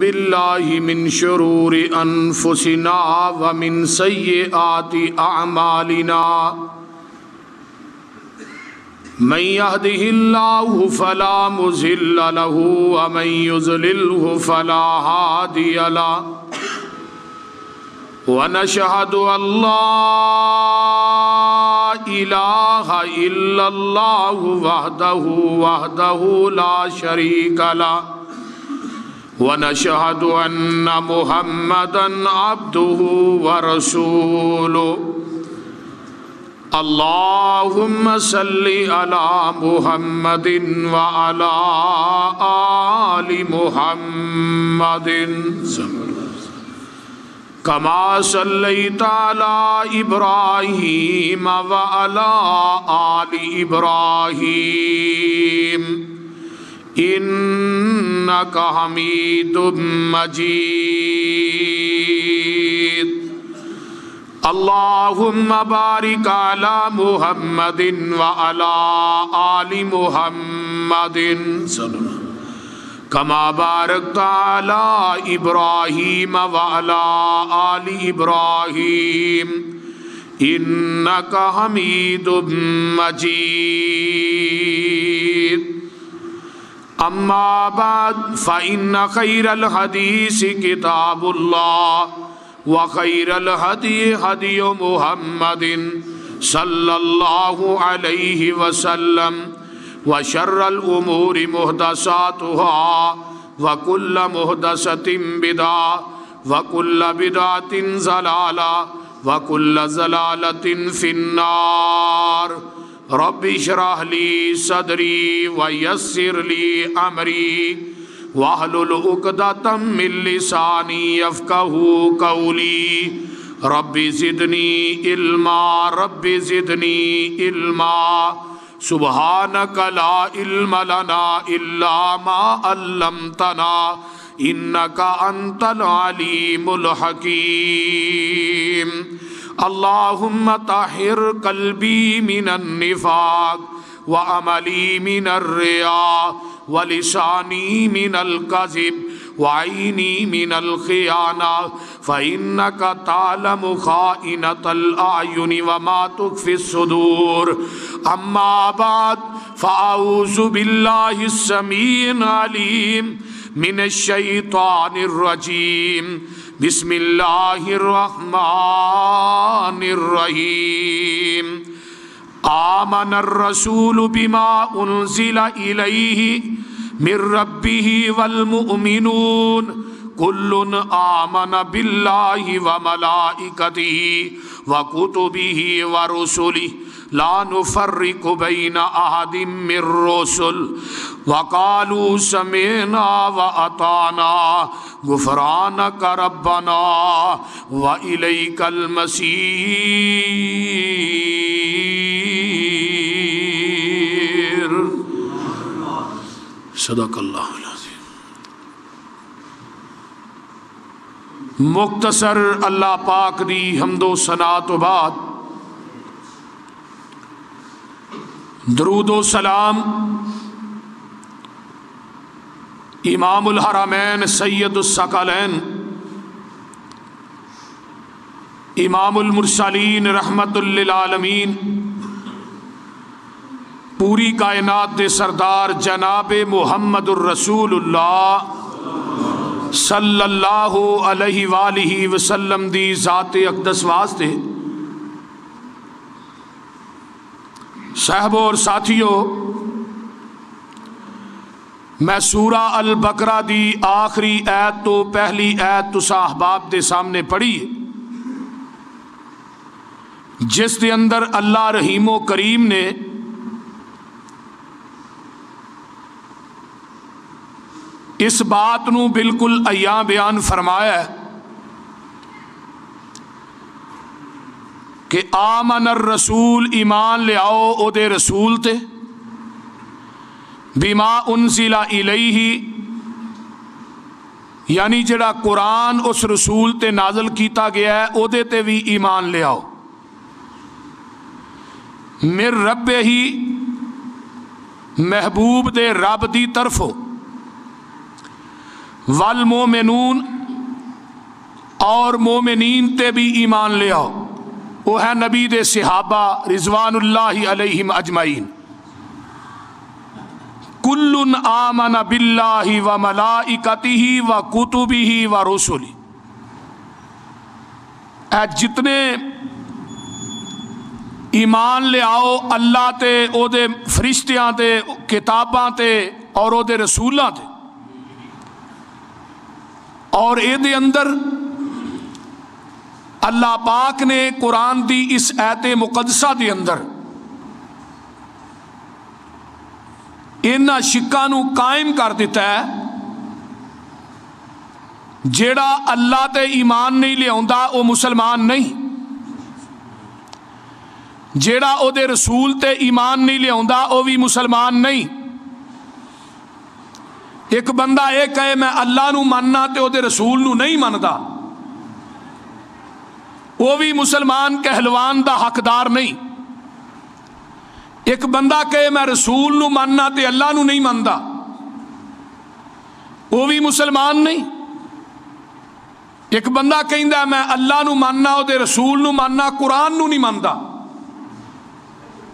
باللہ من شرور انفسنا ومن سیئات اعمالنا من يهده الله فلا مضل له ومن يضلل فلا هادي له ونشهد ان لا اله الا الله وحده لا شريك له ونشهد أن محمدًا عبده ورسوله اللهم صل على محمد وعلى آل محمد كما صليت على إبراهيم وعلى آل إبراهيم إنك حميد مجيد اللهم بارك على محمد وعلى آل محمد كما باركت على إبراهيم وعلى آل إبراهيم إنك حميد مجيد اما بعد فإن خير الحديث كتاب الله وخير الهدي هدي محمد صلى الله عليه وسلم وشر الأمور محدثاتها وكل محدثة بدعة وكل بدعة ضلالة وكل ضلالة في النار رب اشرح لي صدري ويسر لي امري واحلل عقدة من لساني يفقهوا قولي رب زدني علما رب زدني علما سبحانك لا علم لنا الا ما علمتنا انك انت العليم الحكيم اللهم طهر قلبي من النفاق وعملي من الرياء ولساني من الكذب وعيني من الخيانة فإنك تعلم خائنة الأعين وما تخفي الصدور أما بعد فأعوذ بالله السميع العليم من الشيطان الرجيم بسم اللہ الرحمن الرحیم آمن الرسول بما انزل الیہ من ربہ والمؤمنون کل آمن باللہ وملائکتہ وکتبہ ورسلہ لا نفرق بین احد من الرسل وقالوا سمعنا واطعنا غفرانک ربنا والیک المصیر صدق اللہ العظیم۔ مختصر اللہ پاک دی حمد و ثنا تو بعد درود و سلام امام الحرمین سید الثقلین امام المرسلین رحمت للعالمین پوری کائنات دے سردار جناب محمد الرسول اللہ صلی اللہ علیہ وآلہ وسلم دی ذات اقدس واسطے صاحبوں اور ساتھیوں میں سورہ البقرہ دی آخری آیت تو پہلی آیت تساں احباب دے سامنے پڑھی جس دے اندر اللہ رحیم و کریم نے اس بات نو بالکل عیاں بیان فرمایا ہے کہ آمن الرسول ایمان لے آؤ او دے رسول تے بما انزل الیہ یعنی جڑا قرآن اس رسول تے نازل کیتا گیا ہے او دے تے بھی ایمان لے آؤ من رب ہی محبوب دے رب دی طرفوں والمومنون اور مومنین تے بھی ایمان لے آؤ، وہ ہے نبی دے صحابہ رضوان اللہ علیہم اجمعین۔ کل آمن باللہ و ملائکتہ و کتبہ و رسلہ، اے جتنے ایمان لے آؤ اللہ تے، او دے فرشتیاں تے، کتاباں تے اور او دے رسولاں تے، اور اے دے اندر اللہ پاک نے قرآن دی اس آیت مقدسہ دے اندر انہاں شکاں نو قائم کر دیتا ہے۔ جیڑا اللہ تے ایمان نہیں لے آندا او مسلمان نہیں، جیڑا او دے رسول تے ایمان نہیں لے آندا او بھی مسلمان نہیں۔ ایک بندہ یہ کہے میں اللہ نو ماننا تے او دے رسول نو نہیں ماندا، وہ بھی مسلمان کہلوان دا حقدار نہیں۔ ایک بندہ کہے میں رسول نو ماننا تے اللہ نو نہیں ماندا، وہ بھی مسلمان نہیں۔ ایک بندہ کہندا میں اللہ نو ماننا، او دے رسول نو ماننا، قرآن نو نہیں ماندا،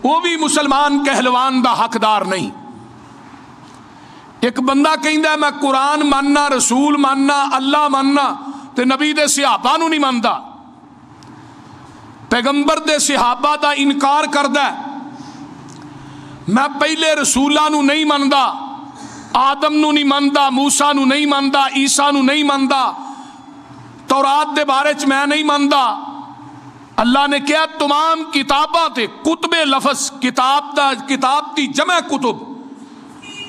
وہ بھی مسلمان کہلوان دا حقدار نہیں۔ ایک بندہ کہندا میں قرآن ماننا، رسول ماننا، اللہ ماننا تے نبی دے صحابہ نو نہیں ماندا، پیغمبر دے صحابہ دا انکار کردا ہے، میں پہلے رسولاں نو نہیں ماندا، آدم نو نہیں ماندا، موسیٰ نو نہیں ماندا، عیسیٰ نو نہیں ماندا، تورات دے بارے چ میں نہیں ماندا۔ اللہ نے کہا تمام کتاباں تے، کتب لفظ کتاب دی جمع کتب،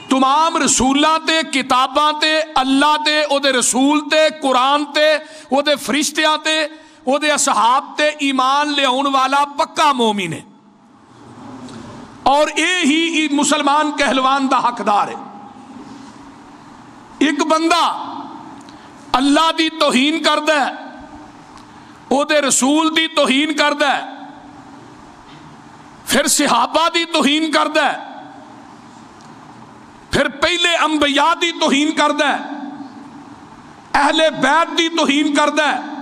تمام رسولاں تے، کتاباں تے، اللہ تے، او دے رسول تے، قرآن تے، او دے فرشتیاں تے، او دے اصحاب تے ایمان لے آن والا پکا مومن ہے، اور اے ہی مسلمان کہلوان دا حقدار ہے۔ ایک بندہ اللہ دی توہین کردا ہے، او دے رسول دی توہین کردا ہے، پھر صحابہ دی توہین کردا ہے، پھر پہلے انبیاء دی توہین کردا ہے، اہل بیت دی توہین کردا ہے،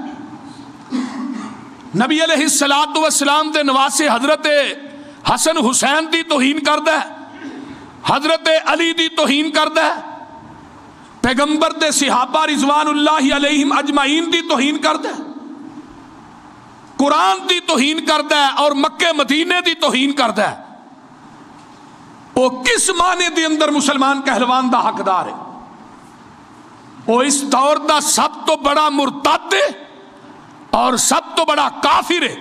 نبی علیہ السلام دے نواسے حضرت حسن حسین دی توہین کردا ہے، حضرت علی دی توہین کردا ہے، پیغمبر دے صحابہ رضوان اللہ علیہم اجمعین دی توہین کردا ہے، قرآن دی توہین کردا ہے، اور مکہ مدینے دی توہین کردا ہے۔ وہ کس معنی دے اندر مسلمان کہلوان دا حقدار ہے؟ وہ اس دور دا سب تو بڑا مرتد ہے اور سب تو بڑا کافر ہے،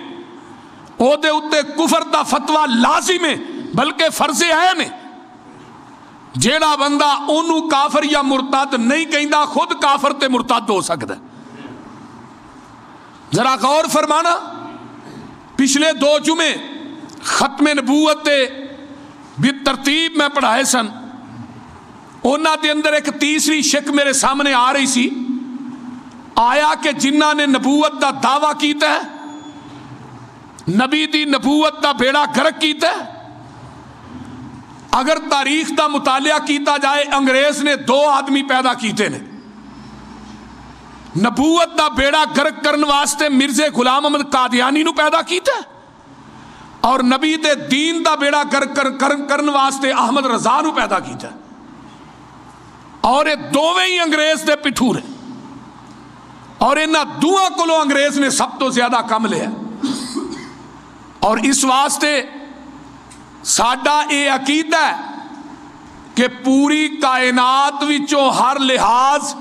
او دے اتے کفر دا فتویٰ لازم ہے بلکہ فرض عین ہے۔ جیڑا بندہ اونوں کافر یا مرتد نہیں کہندا خود کافر تے مرتد ہو سکتا ہے۔ ذرا غور فرمانا، پچھلے 2 جمعے ختم نبوت تے بھی ترتیب میں پڑھائے سن، انہاں دے اندر ایک تیسری شک میرے سامنے آ رہی سی، آیا کہ جنہاں نے نبوت دا دعویٰ کیتا ہے، نبی دی نبوت دا بیڑا گرک کیتا ہے، اگر تاریخ دا مطالعہ کیتا جائے انگریز نے 2 آدمی پیدا کیتے نے، نبوت دا بیڑا گرک کرن واسطے مرزا غلام احمد قادیانی نو پیدا کیتا ہے، اور نبی دے دین دا بیڑا کرن واسطے احمد رضا نو پیدا کیتا ہے، اور یہ دوویں ہی انگریز دے پٹھور ہیں، اور انہاں دوواں کولوں انگریز نے سب تو زیادہ کم لیا، اور اس واسطے ساڈا یہ عقیدہ ہے کہ پوری کائنات وچوں ہر لحاظ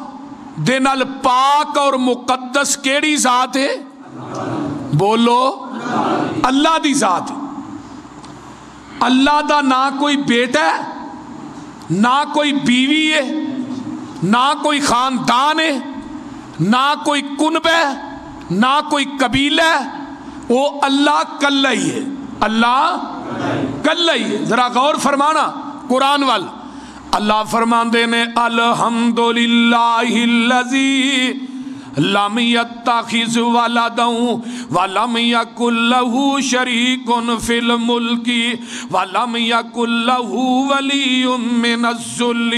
دے نال پاک اور مقدس کیڑی ذات ہے؟ بولو، اللہ دی ذات ہے۔ اللہ دا نہ کوئی بیٹا ہے، نہ کوئی بیوی ہے، نہ کوئی خاندان ہے، نہ کوئی کنب ہے، نہ کوئی قبیلہ ہے، وہ اللہ کلہ ہی ہے، اللہ کلہ ہی ہے۔ ذرا غور فرمانا قرآن وال، اللہ فرماندے نے الحمدللہ الذی لم یتخذ ولدا وَلَمْ يَكُنْ لَهُ شَرِيكٌ فِي الْمُلْكِ وَلَمْ يَكُنْ لَهُ وَلِيٌّ مِّنَ الذُّلِّ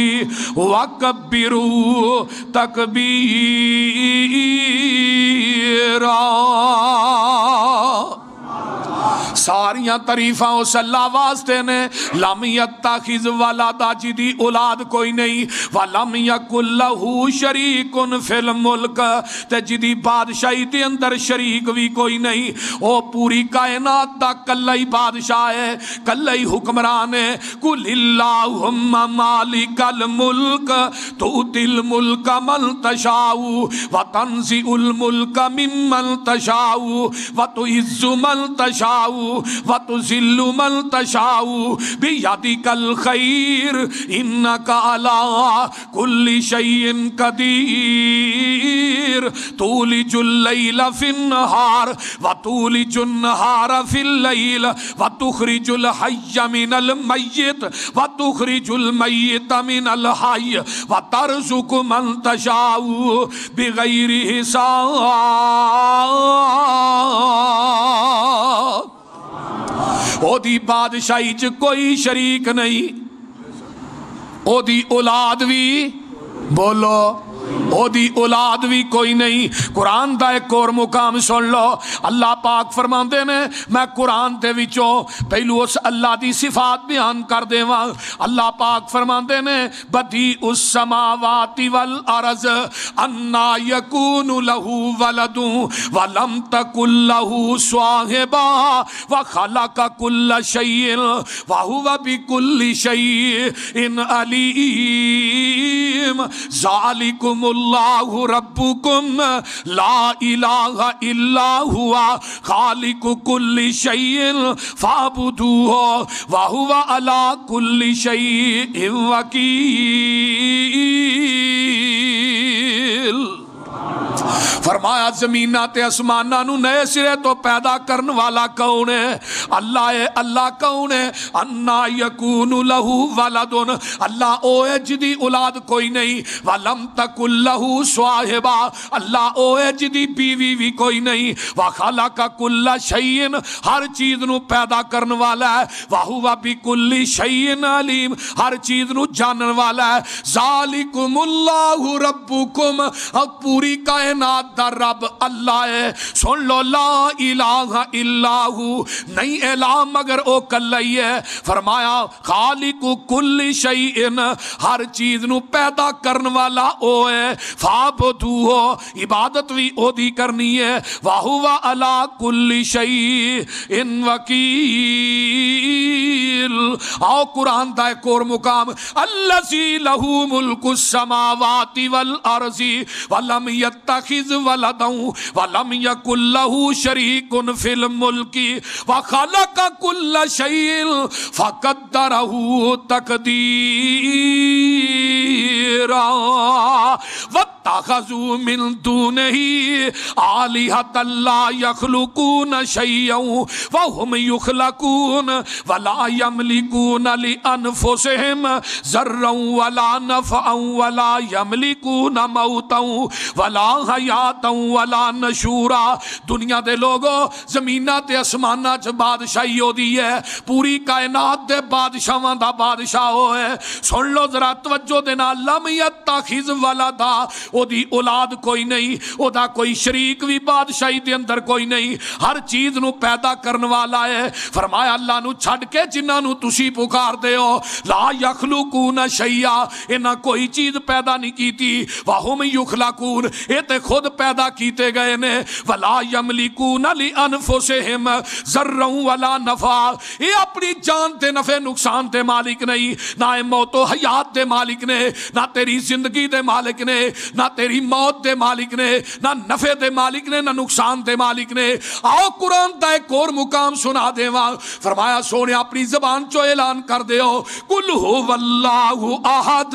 وَكَبِّرُوهُ تَكْبِيرًا۔ ساریاں تعریفاں اس اللہ واسطے نے، لم یتخذ ولدا جدی اولاد کوئی نہیں، ولم یکن لہ شریک فی الملک تے جدی بادشاہی دے اندر شریک بھی کوئی نہیں، او پوری کائنات دا کلہ ہی بادشاہ ہے، کلہ ہی حکمران ہے۔ قل اللہم مالک الملک تؤتی الملک من تشاء وتنزع الملک ممن تشاء وتعز من تشاء وَتُذِلُّ مَن تَشَاءُ بِيَدِكَ الْخَيْرُ إِنَّكَ عَلَى كُلِّ شَيْءٍ قَدِيرٌ تُولِجُ اللَّيْلَ فِي النَّهَارِ وَتُولِجُ النَّهَارَ فِي اللَّيْلِ وَتُخْرِجُ الْحَيَّ مِنَ الْمَيِّتِ وَتُخْرِجُ الْمَيِّتَ مِنَ الْحَيِّ وَتَرْزُقُ مَن تَشَاءُ بِغَيْرِ حساب۔ او دی بادشاہی چ کوئی شریک نہیں، او دی اولاد بھی بولو، او دی اولاد بھی کوئی نہیں۔ قرآن دا ایک اور مقام سن لو، اللہ پاک فرماندے نے، میں قرآن دے وچوں پہلو اس اللہ دی صفات بیان کر دیواں۔ اللہ پاک فرماندے نے، بدیع السماوات والارض انا یکون لہ ولد ولم تکن لہ صاحبہ وخلق کل شیء وہو بکل شیء علیم ذالکم اللہ ربکم لا الہ الا ہوا خالق کل شیء فاعبدوہ وہو علی کل شیء وکیل۔ فرمایا زمینہ تے اسمانہ نو نئے سرے تو پیدا کرن والا کون ہے؟ اللہ ہے۔ اللہ کون ہے؟ انا یکون لہ ولدن، اللہ او ہے جدی اولاد کوئی نہیں، ولم تکن لہ صاحبہ، اللہ او ہے جدی بیوی بھی کوئی نہیں، وخلق کل شیء، ہر چیز نو پیدا کرن والا ہے، وہو بکل شیء علیم، ہر چیز نو جانن والا ہے۔ ذالکم اللہ ربکم، اب پوری کائنات دا رب اللہ ہے۔ سن لو، لا الہ الا ہو، نہیں الہ مگر او کلہی ہے۔ فرمایا خالق کل شیء، ہر چیز نو پیدا کرن والا او ہے، فعبدوہ، عبادت بھی او دی کرنی ہے، وہو علی کل شیء وکیل۔ آؤ قرآن دا ایک اور مقام، الذی لہ ملک السماوات والارض ولم یتخذ ولدا ولم یکن لہ شریک فی الملک وخلق کل شیء فقدرہ تقدیرا واتخذوا من دونہ آلہۃ لا یخلقون شیئا وهم یخلقون ولا یملکون لانفسہم ذرا ولا نفعا ولا یملکون موتا ولا حیاتا ولا نشورا۔ دنیا دے لوگوں، زمینہ تے اسمانہ چ بادشاہی ہو دی ہے، پوری کائنات دے بادشاہاں دا بادشاہ ہو ہے۔ سن لو ذرا توجہ دینا، لم یتخذ ولدا، او دی اولاد کوئی نہیں، او دا کوئی شریک بھی بادشاہی دے اندر کوئی نہیں، ہر چیز نو پیدا کرن والا ہے۔ فرمایا اللہ نو چھڈ کے جنہاں نو تسی پکار دے ہو، لا یخلقون شیئا، انہاں کوئی چیز پیدا نہیں کیتی، وہم یخلقون، اے تے خود پیدا کیتے گئے نے، ولا یملکون لانفسہم ذرا ولا نفع، یہ اپنی جان تے نفع نقصان تے مالک نہیں، نہ موت و حیات دے مالک نے، نہ تیری زندگی دے مالک نے، نہ تیری موت دے مالک نے، نہ نفع دے مالک نے، نہ نقصان دے مالک نے۔ آؤ قرآن دا ایک اور مقام سنا دیواں۔ فرمایا سونے اپنی زبان چو اعلان کر دیو، قل هو اللہ احد،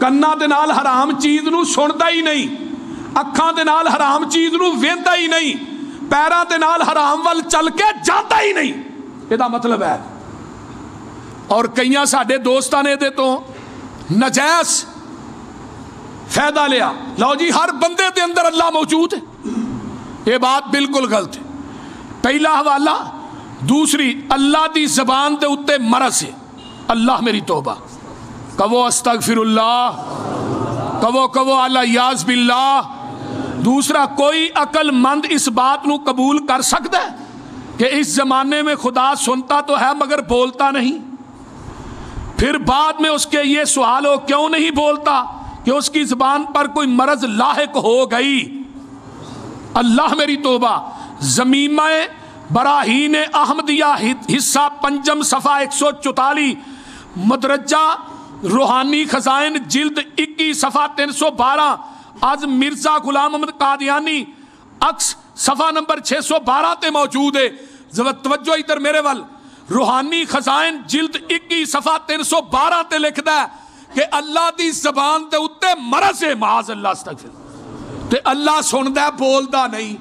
ਕੰਨਾਂ ਦੇ ਨਾਲ ਹਰਾਮ ਚੀਜ਼ ਨੂੰ ਸੁਣਦਾ ਹੀ ਨਹੀਂ, ਅੱਖਾਂ ਦੇ ਨਾਲ ਹਰਾਮ ਚੀਜ਼ ਨੂੰ ਵੇਖਦਾ ਹੀ ਨਹੀਂ, ਪੈਰਾਂ ਦੇ ਨਾਲ ਹਰਾਮ ਵੱਲ ਚੱਲ ਕੇ ਜਾਂਦਾ ਹੀ ਨਹੀਂ, ਇਹਦਾ ਮਤਲਬ ਹੈ। ਔਰ ਕਈਆਂ ਸਾਡੇ ਦੋਸਤਾਂ ਨੇ ਇਹਦੇ ਤੋਂ ਨਜਾਇਜ਼ ਫਾਇਦਾ ਲਿਆ। ਲਓ ਜੀ, ਹਰ ਬੰਦੇ ਦੇ ਅੰਦਰ ਅੱਲਾਹ ਮੌਜੂਦ ਹੈ, یہ بات بالکل غلط ہے۔ پہلا حوالہ، دوسری اللہ دی زبان دے اتے مرض ہے، اللہ میری توبہ کہو، استغفر اللہ کہو الیاذ باللہ۔ دوسرا، کوئی عقل مند اس بات نو قبول کر سکتا ہے کہ اس زمانے میں خدا سنتا تو ہے مگر بولتا نہیں؟ پھر بعد میں اس کے یہ سوال ہو کیوں نہیں بولتا کہ اس کی زبان پر کوئی مرض لاحق ہو گئی؟ اللہ میری توبہ۔ زمیمہ براہین احمدیہ حصہ پنجم صفحہ 144، مدرجہ روحانی خزائن جلد 21 صفحہ 312، آج مرزا غلام احمد قادیانی عکس صفحہ نمبر 612 تے موجود ہے۔ توجہ ادھر میرے وال، روحانی خزائن جلد 21 صفحہ 312 تے لکھدا ہے کہ اللہ دی زبان تے اتے مرض ہے، معاذ اللہ استغفر، تے اللہ سندا ہے بولدا نہیں۔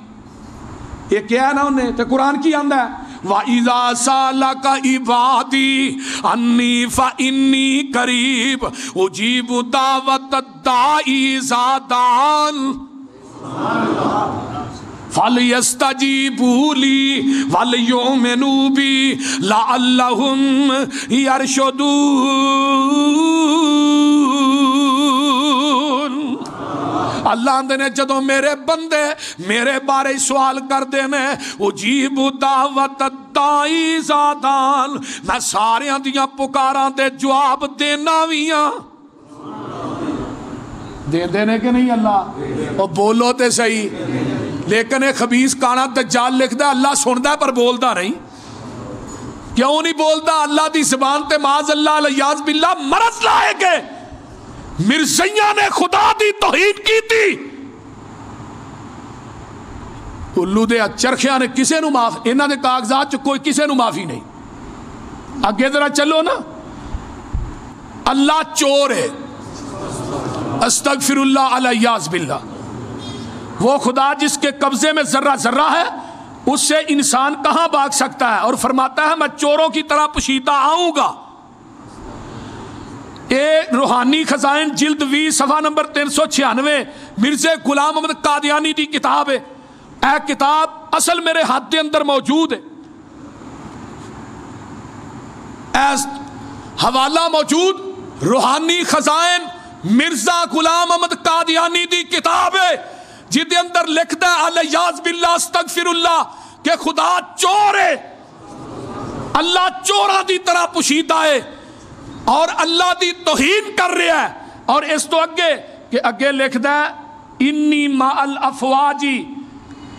یہ کیا ہے نا انہیں تے قرآن کی آندا ہے وَإِذَا سَأَلَكَ عِبَادِي عَنِّي فَإِنِّي قَرِيبٌ أُجِيبُ دَعْوَةَ الدَّاعِ إِذَا دَعَانِ فَلْيَسْتَجِيبُوا لِي وَلْيُؤْمِنُوا بِي لَعَلَّهُمْ يَرْشُدُونَ۔ اللہ آندے نے جدوں میرے بندے میرے بارے سوال کر دینے، اجیب دعوت الداعی اذا دعان، میں ساریاں دیاں پکاراں دے جواب دینا ویاں۔ دے دینے کہ نہیں اللہ؟ اور بولو تے صحیح، لیکن ایک خبیث کانا دجال لکھ دا اللہ سندا ہے پر بولدا نہیں۔ کیوں نہیں بولدا؟ اللہ دی زبان تے معاذ اللہ الیاذ باللہ مرض لائے گئے۔ مرزیاں نے خدا دی توہین کی تھی، الو دے چرخیاں نے کسے نو معاف، انہاں دے کاغذات چ کوئی کسے نو معافی نہیں۔ اگے ذرا چلو نا، اللہ چور ہے، استغفر اللہ الیاذ باللہ۔ وہ خدا جس کے قبضے میں ذرہ ذرہ ہے، اس سے انسان کہاں بھاگ سکتا ہے؟ اور فرماتا ہے میں چوروں کی طرح پوشیدہ آؤں گا۔ اے روحانی خزائن جلد 20 صفحہ نمبر 396 مرزا غلام احمد قادیانی دی کتاب ہے۔ اے کتاب اصل میرے ہاتھ دے اندر موجود ہے، ایس حوالہ موجود، روحانی خزائن مرزا غلام احمد قادیانی دی کتاب ہے، جس دے اندر لکھتا ہے الیاذ باللہ استغفر اللہ کہ خدا چور ہے، اللہ چوراں دی طرح پوشیدہ ہے اور اللہ دی توہین کر رہا ہے۔ اور اس تو اگے کہ اگے لکھدا ہے انی ما الافواجی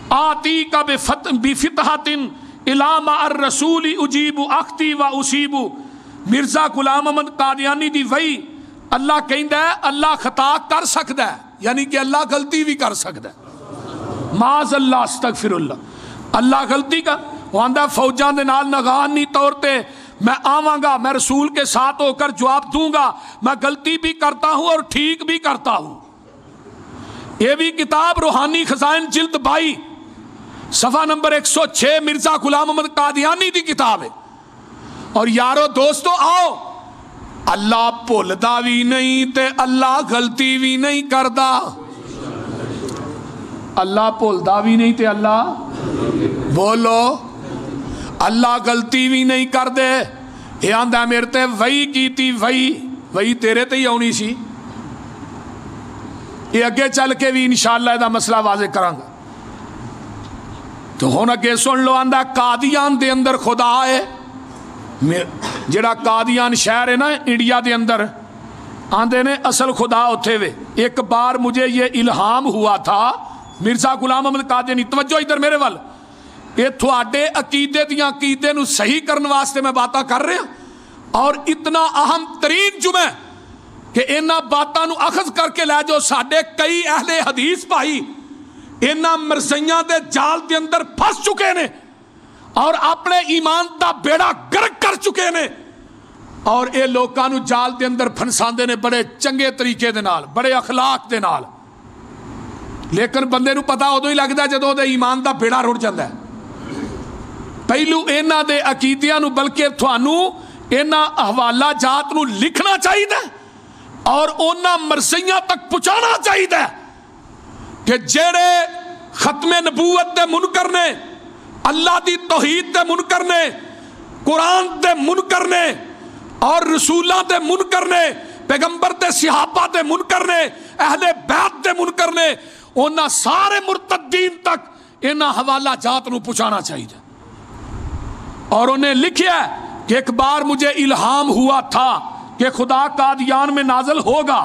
آتی کا بفتحۃ الی ما الرسول اجیب اختی و اصیب۔ مرزا غلام احمد قادیانی دی وہی اللہ کہندا ہے اللہ خطا کر سکدا ہے، یعنی کہ اللہ غلطی بھی کر سکدا ہے، معاذ اللہ استغفر اللہ۔ اللہ غلطی کا وہ آندا فوجاں دے نال نگہبانی طور تے میں آواں گا، میں رسول کے ساتھ ہو کر جواب دوں گا، میں غلطی بھی کرتا ہوں اور ٹھیک بھی کرتا ہوں۔ یہ بھی کتاب روحانی خزائن جلد 22 صفحہ نمبر 106 مرزا غلام احمد قادیانی دی کتاب ہے۔ اور یارو دوستو آؤ، اللہ بھولدا بھی نہیں تے اللہ غلطی بھی نہیں کردا، اللہ بھولدا بھی نہیں تے اللہ بولو اللہ غلطی بھی نہیں کر دے۔ یہ آندا میرے تے وہی کیتی، وہی تیرے تے ہی آنی سی۔ یہ اگے چل کے بھی انشاءاللہ دا مسئلہ واضح کراں گا۔ تو ہن اگے سن لو، آندا قادیان دے اندر خدا ہے، جڑا قادیان شہر ہے نا انڈیا دے اندر، آندے نے اصل خدا ہوتے ہوئے۔ ایک بار مجھے یہ الہام ہوا تھا، مرزا غلام احمد قادیانی، توجہ ادھر میرے وال، یہ تھوڑے عقیدے دیاں عقیدے نو صحیح کرنے واسطے میں باتاں کر رہا ہوں، اور اتنا اہم ترین جمعہ کہ انہاں باتاں نو اخذ کر کے لے جو ساڈے کئی اہل حدیث بھائی انہاں مرزیاں دے جال دے اندر پھنس چکے نے اور اپنے ایمان دا بیڑا گرک کر چکے نے۔ اور یہ لوگوں جال دے اندر پھنساندے نے بڑے چنگے طریقے دے نال، بڑے اخلاق دے نال، لیکن بندے نو پتا ادو ہی لگتا ہے جدو دے ایمان دا بیڑا رڑ جاتا ہے۔ پہلو انہاں دے عقیدیاں نو بلکہ تھانوں انہاں حوالہ جات نو لکھنا چاہیے اور انہاں مرثیاں تک پہنچانا چاہیے کہ جڑے ختم نبوت دے منکر نے، اللہ دی توحید دے منکر نے، قرآن دے منکر نے اور رسولاں دے منکر نے، پیغمبر دے صحابہ دے منکر نے، اہل بیت دے منکر نے، انہاں سارے مرتدین تک انہاں حوالہ جات نو پہنچانا چاہیے۔ اور انہیں لکھیا ہے کہ ایک بار مجھے الہام ہوا تھا کہ خدا قادیان میں نازل ہوگا،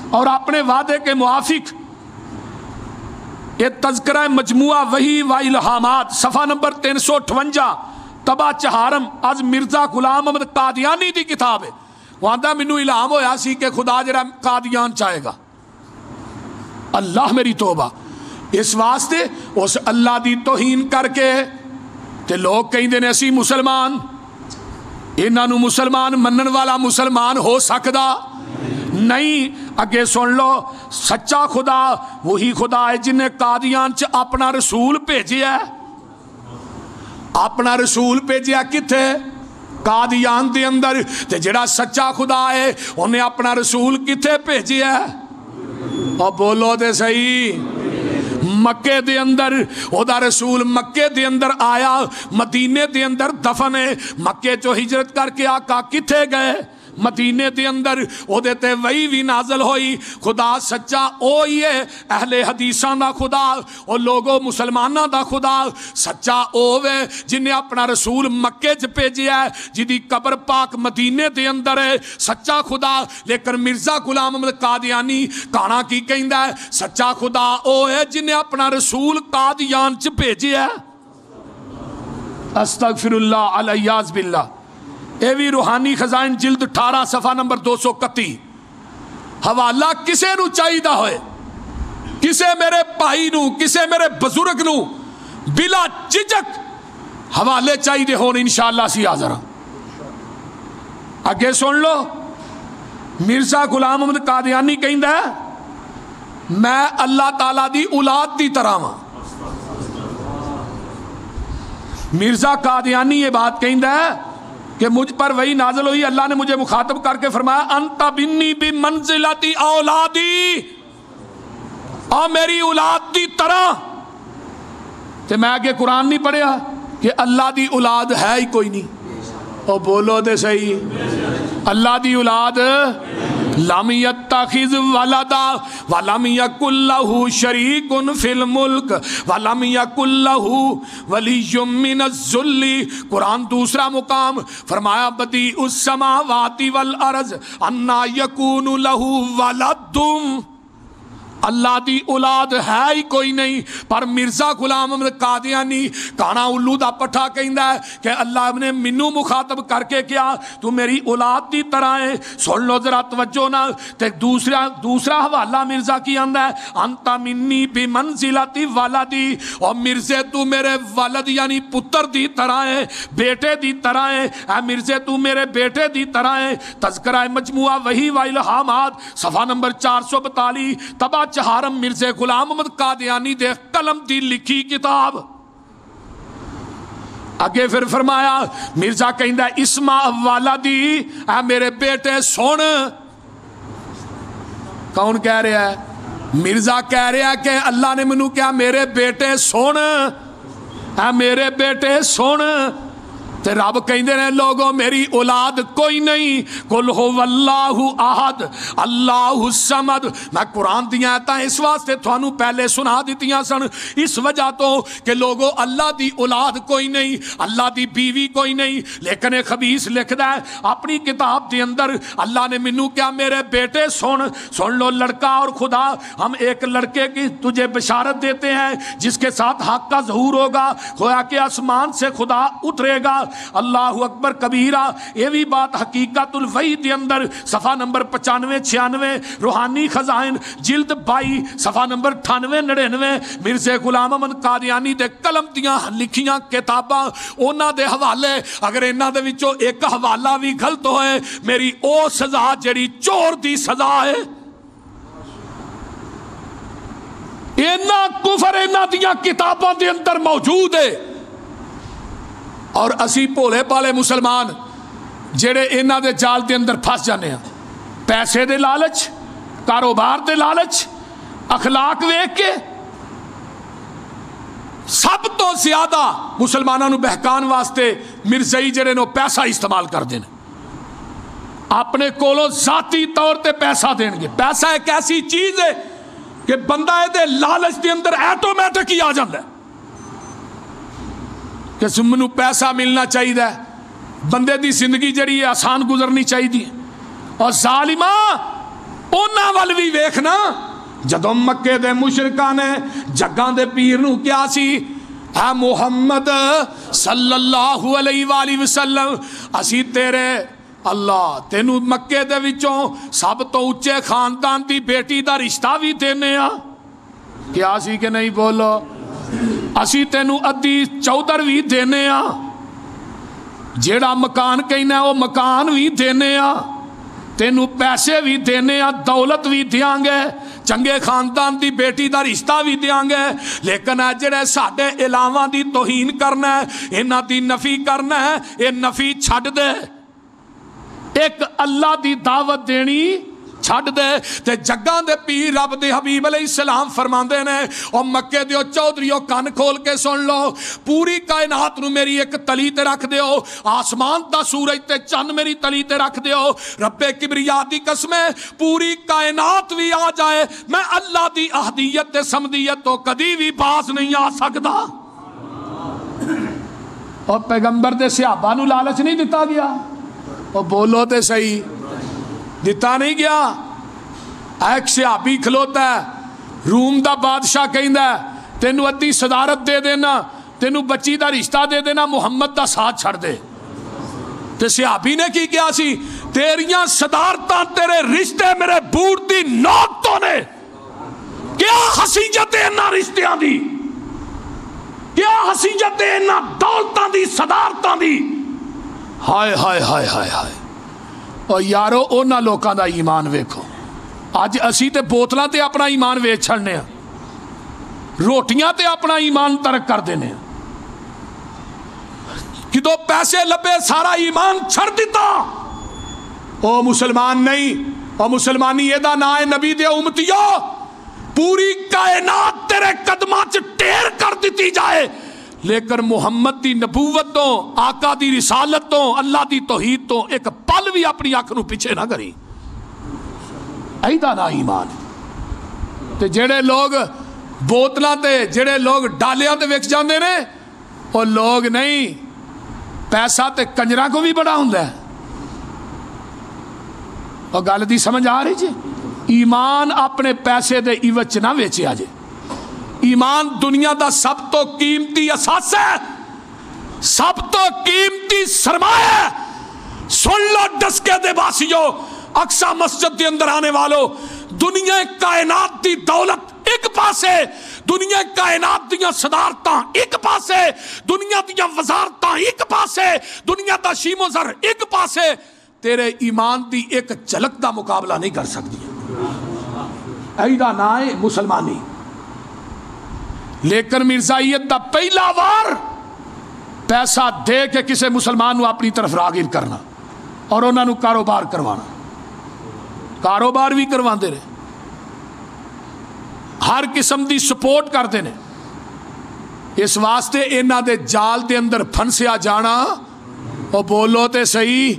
اور اپنے وعدے کے موافق یہ تذکرہ مجموعہ وحی و الہامات صفحہ نمبر 358 طبع چہارم از مرزا غلام احمد قادیانی دی کتاب ہے، وہاں مینوں الہام ہویا سی کہ خدا جڑا قادیان چاہے گا۔ اللہ میری توبہ، اس واسطے اس اللہ دی توہین کر کے تے لوگ کہندے نے اسی مسلمان، انہاں نو مسلمان منن والا مسلمان ہو سکدا نہیں۔ اگے سن لو، سچا خدا وہی خدا ہے جن نے قادیان چ اپنا رسول بھیجیا ہے۔ اپنا رسول بھیجیا کتھے؟ قادیان دے اندر۔ تے جڑا سچا خدا ہے انہیں اپنا رسول کتھے بھیجیا ہے؟ اور بولو دے صحیح، مکے دے اندر او دا رسول مکے دے اندر آیا، مدینے دے اندر دفن ہے۔ مکے چو ہجرت کر کے آقا کتھے گئے؟ مدینے دے اندر او دیتے وہی بھی نازل ہوئی۔ خدا سچا اوہی ہے، اہل حدیثاں دا خدا، او لوگوں مسلماناں دا خدا سچا اوے جنہیں اپنا رسول مکے چ بھیجیا ہے، جدی قبر پاک مدینے دے اندر ہے، سچا خدا۔ لیکن مرزا غلام احمد قادیانی کانا کی کہندا ہے؟ سچا خدا او ہے جنہیں اپنا رسول قادیان چ بھیجیا ہے۔ استغفر اللہ علیاذ باللہ۔ اے وی روحانی خزائن جلد 18 صفحہ نمبر 231۔ حوالہ کسے نو چاہیدہ ہوئے، کسے میرے بھائی نو، کسے میرے بزرگ نو بلا جھجک حوالے چاہیدے ہون، انشاءاللہ سی حاضر۔ اگے سن لو، مرزا غلام احمد قادیانی کہندا ہے میں اللہ تعالیٰ دی اولاد دی طرح ہاں۔ مرزا قادیانی یہ بات کہندا ہے کہ مجھ پر وہی نازل ہوئی، اللہ نے مجھے مخاطب کر کے فرمایا انت بنی بمنزلتی اولادی، اور میری اولاد دی طرح۔ تے میں آگے قرآن نہیں پڑھیا کہ اللہ دی اولاد ہے ہی کوئی نہیں۔ او بولو دے صحیح، اللہ دی اولاد لم یتخذ ولدا ولم یکن لہ شریک فی الملک ولم یکن لہ ولی من الذل۔ قرآن دوسرا مقام فرمایا بدیع السماوات والارض انا یکون لہ ولد، اللہ دی اولاد ہے ہی کوئی نہیں۔ پر مرزا غلام احمد قادیانی کانا الو دا پٹھا کہندا ہے کہ اللہ نے منو مخاطب کر کے کیا تو میری اولاد دی طرح ہے۔ سن لو ذرا توجہ نہ، تے دوسرا حوالہ مرزا کی آندا ہے انتا منی بمنزلتی ولدی، اور مرزے تو میرے ولد یعنی پتر دی طرح ہے، بیٹے دی طرح ہے، اے مرزے تو میرے بیٹے دی طرح ہے۔ تذکرہ مجموعہ وحی و الہامات صفحہ نمبر 442 طبع چہارم مرزا غلام احمد قادیانی دے قلم دی لکھی کتاب۔ اگے پھر فرمایا مرزا کہندا اسما والدی، اے میرے بیٹے سن۔ کون کہہ رہا ہے؟ مرزا کہہ رہا ہے کہ اللہ نے منو کیا میرے بیٹے سن، اے میرے بیٹے سن۔ تے رب کہندے نے لوگوں میری اولاد کوئی نہیں، قل ہو اللہ احد اللہ الصمد۔ میں قرآن دیاں آیتاں اس واسطے تھانوں پہلے سنا دیتیاں سن، اس وجہ تو کہ لوگوں اللہ دی اولاد کوئی نہیں، اللہ دی بیوی کوئی نہیں۔ لیکن ایک خبیث لکھدا ہے اپنی کتاب دے اندر اللہ نے منو کیا میرے بیٹے سن لو لڑکا اور خدا، ہم ایک لڑکے کی تجھے بشارت دیتے ہیں جس کے ساتھ حق کا ظہور ہوگا، گویا کہ آسمان سے خدا اترے گا اللہ اکبر کبیرہ. یہ بھی بات حقیقت الوحی دے اندر صفحہ نمبر 95-96 روحانی خزائن جلد 22 صفحہ نمبر 98-99 مرزا غلام احمد قادیانی دے قلم دیاں لکھیاں کتاباں انہاں دے حوالے. اگر انہاں دے وچوں ایک حوالہ بھی غلط ہوئے میری او سزا جڑی چور دی سزا ہے. اینا کفر اینا دیاں کتاباں دے اندر موجود ہے. اور اسی بھولے پالے مسلمان جڑے اینا دے جال دے اندر پھنس جانے ہیں. پیسے دے لالچ, کاروبار دے لالچ, اخلاق ویکھ کے سب تو زیادہ مسلمانوں نو بہکان واسطے مرزائی جڑے نو پیسہ استعمال کر دیں, اپنے کولو ذاتی طور تے پیسہ دیں گے. پیسہ ایک ایسی چیز ہے کہ بندہ دے لالچ دے اندر ایٹومیٹک ہی آ جاندہ ہے کہ سمنو پیسہ ملنا چاہیے ہے, بندے دی زندگی جڑی ہے آسان گزرنی چاہیے. اور ظالمہ اونا وال بھی ویکھنا جدوں مکے دے مشرکاں نے جگاں دے پیر نو کیا سی اے محمد صلی اللہ علیہ وآلہ وسلم اسی تیرے اللہ تینو مکے دے وچوں سب تو اچے خاندان دی بیٹی دا رشتہ بھی دینے آ. کیا سی کہ نہیں بولو, اسی تینو ادھی چودر بھی دینے آ, جیڑا مکان کہنا ہے وہ مکان بھی دینے آ, تینو پیسے بھی دینے آ, دولت بھی دیاں گے, چنگے خاندان دی بیٹی دا رشتہ بھی دیاں گے. لیکن اے جڑے ساڈے علاواں دی توہین کرنا ہے, انہاں دی نفی کرنا ہے, اے نفی چھڈ دے. ایک اللہ دی دعوت دینی چھڈ دے. تے جگاں دے پیر رب دے حبیب علیہ السلام فرماندے نے او مکے دیو چودھریو کان کھول کے سن لو, پوری کائنات نو میری ایک تلی تے رکھ دیو, آسمان دا سورج تے چند میری تلی تے رکھ دیو, رب کبریا دی قسم ہے پوری کائنات بھی آ جائے میں اللہ دی احدیت تے سمدیت تو کدی بھی باز نہیں آ سکدا. اور پیغمبر دے صحابہ نو لالچ نہیں دتا گیا, اور بولو تے صحیح دیتا نہیں گیا. ایک صحابی کھلوتا ہے روم دا بادشاہ کہندا ہے تینو ادھی صدارت دے دینا, تینو بچی دا رشتہ دے دینا, محمد دا ساتھ چھڑ دے. تے صحابی نے کی کیا سی, تیریاں صدارتاں تیرے رشتے میرے بوٹ دی نوک تو نے, کیا حسیجت ہے انہاں رشتیاں دی, کیا حسیجت ہے انہاں دولتاں دی صدارتاں دی. ہائے ہائے ہائے ہائے ہائے. اور یارو اونا لوکاں دا ایمان ویکھو, اج اسی تے بوتلاں تے اپنا ایمان ویچ چھڑنے ہیں, روٹیاں تے اپنا ایمان ترک کر دینے ہیں, کدو پیسے لبے سارا ایمان چھڑ دیتا. او مسلمان نہیں, او مسلمانی یہ دا نا ہے نبی دے امتیو, پوری کائنات تیرے قدماں چ ٹیر کر دیتی جائے لیکن محمد دی نبوت تو, آقا دی رسالت تو, اللہ دی توحید تو ایک پل بھی اپنی آنکھ نو پیچھے نہ کری. ایدہ نا ایمان. تے جڑے لوگ بوتلاں تے جڑے لوگ ڈالیاں تے ویکھ جاندے نے وہ لوگ نہیں, پیسہ تے کنجراں کو بھی بڑا ہوندا ہے. اور گل دی سمجھ آ رہی جی, ایمان اپنے پیسے دے عوض نہ ویچیا جے. ایمان دنیا دا سب تو قیمتی اساس ہے, سب تو قیمتی سرمایہ. سن لو ڈسکے دے باسیو, اقصی مسجد دے اندر آنے والو, دنیا کائنات دی دولت ایک پاسے, دنیا کائنات دیاں صدارتاں ایک پاسے, دنیا دیاں وزارتاں ایک پاسے, دنیا دا شیم و زر ایک پاسے, تیرے ایمان دی ایک جھلک دا مقابلہ نہیں کر سکتی. ایدہ نائے مسلمانی. لیکن مرزائیت دا پہلا وار پیسہ دے کے کسے مسلمان نو اپنی طرف راغب کرنا اور انہوں نے کاروبار کروانا, کاروبار بھی کروا دے رہے, ہر قسم دی سپورٹ کر دے نے. اس واسطے انہاں دے جال دے اندر پھنسیا جانا, اور بولو تے صحیح,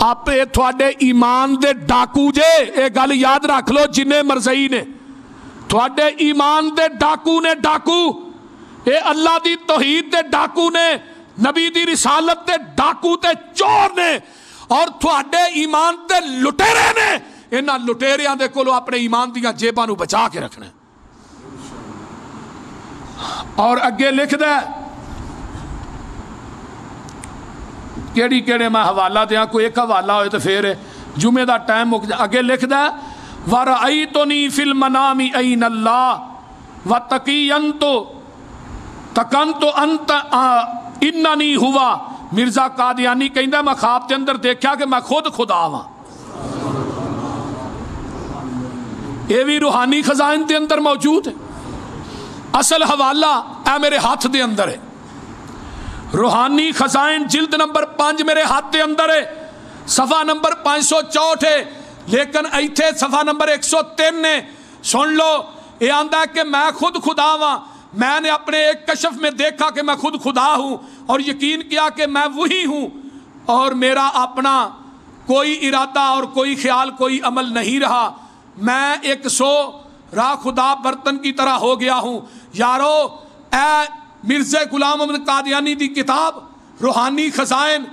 آپ تھوڑے ایمان دے ڈاکو جے, اے گل یاد رکھ لو جنہیں مرزائی نے, تھوڑے ایمان دے ڈاکو نے, ڈاکو اے اللہ دی توحید دے ڈاکو نے, نبی دی رسالت دے ڈاکو تے چور نے, اور تھوڑے ایمان دے لٹیرے نے. انہاں لٹیریاں دے کولو اپنے ایمان دیاں جیباں نو بچا کے رکھنا. اور اگے لکھ دے کیڑی کیڑے میں حوالہ دیاں، کوئی ایک حوالہ ہوئے تو پھر جمعے دا ٹائم مک جائے. اگے لکھ دا وَرَأَيْتُنِي فِي الْمَنَامِ أَيْنَ اللَّهِ وَتَقِيَّنْتُ تَقَنْتُ أَنْتَ إِنَّنِي هُوَ. مرزا قادیانی کہندا میں خواب دے اندر دیکھا کہ میں خود خدا ہاں. یہ بھی روحانی خزائن دے اندر موجود ہے. اصل حوالہ اے میرے ہاتھ دے اندر ہے. روحانی خزائن جلد نمبر 5 میرے ہاتھ دے اندر ہے، صفحہ نمبر 564 ہے. لیکن ایتھے صفحہ نمبر 103 نے سن لو، یہ آندا ہے کہ میں خود خدا ہاں. میں نے اپنے ایک کشف میں دیکھا کہ میں خود خدا ہوں اور یقین کیا کہ میں وہی ہوں، اور میرا اپنا کوئی ارادہ اور کوئی خیال کوئی عمل نہیں رہا. میں ایک سو راہ خدا برتن کی طرح ہو گیا ہوں. یارو اے مرزا غلام احمد قادیانی دی کتاب روحانی خزائن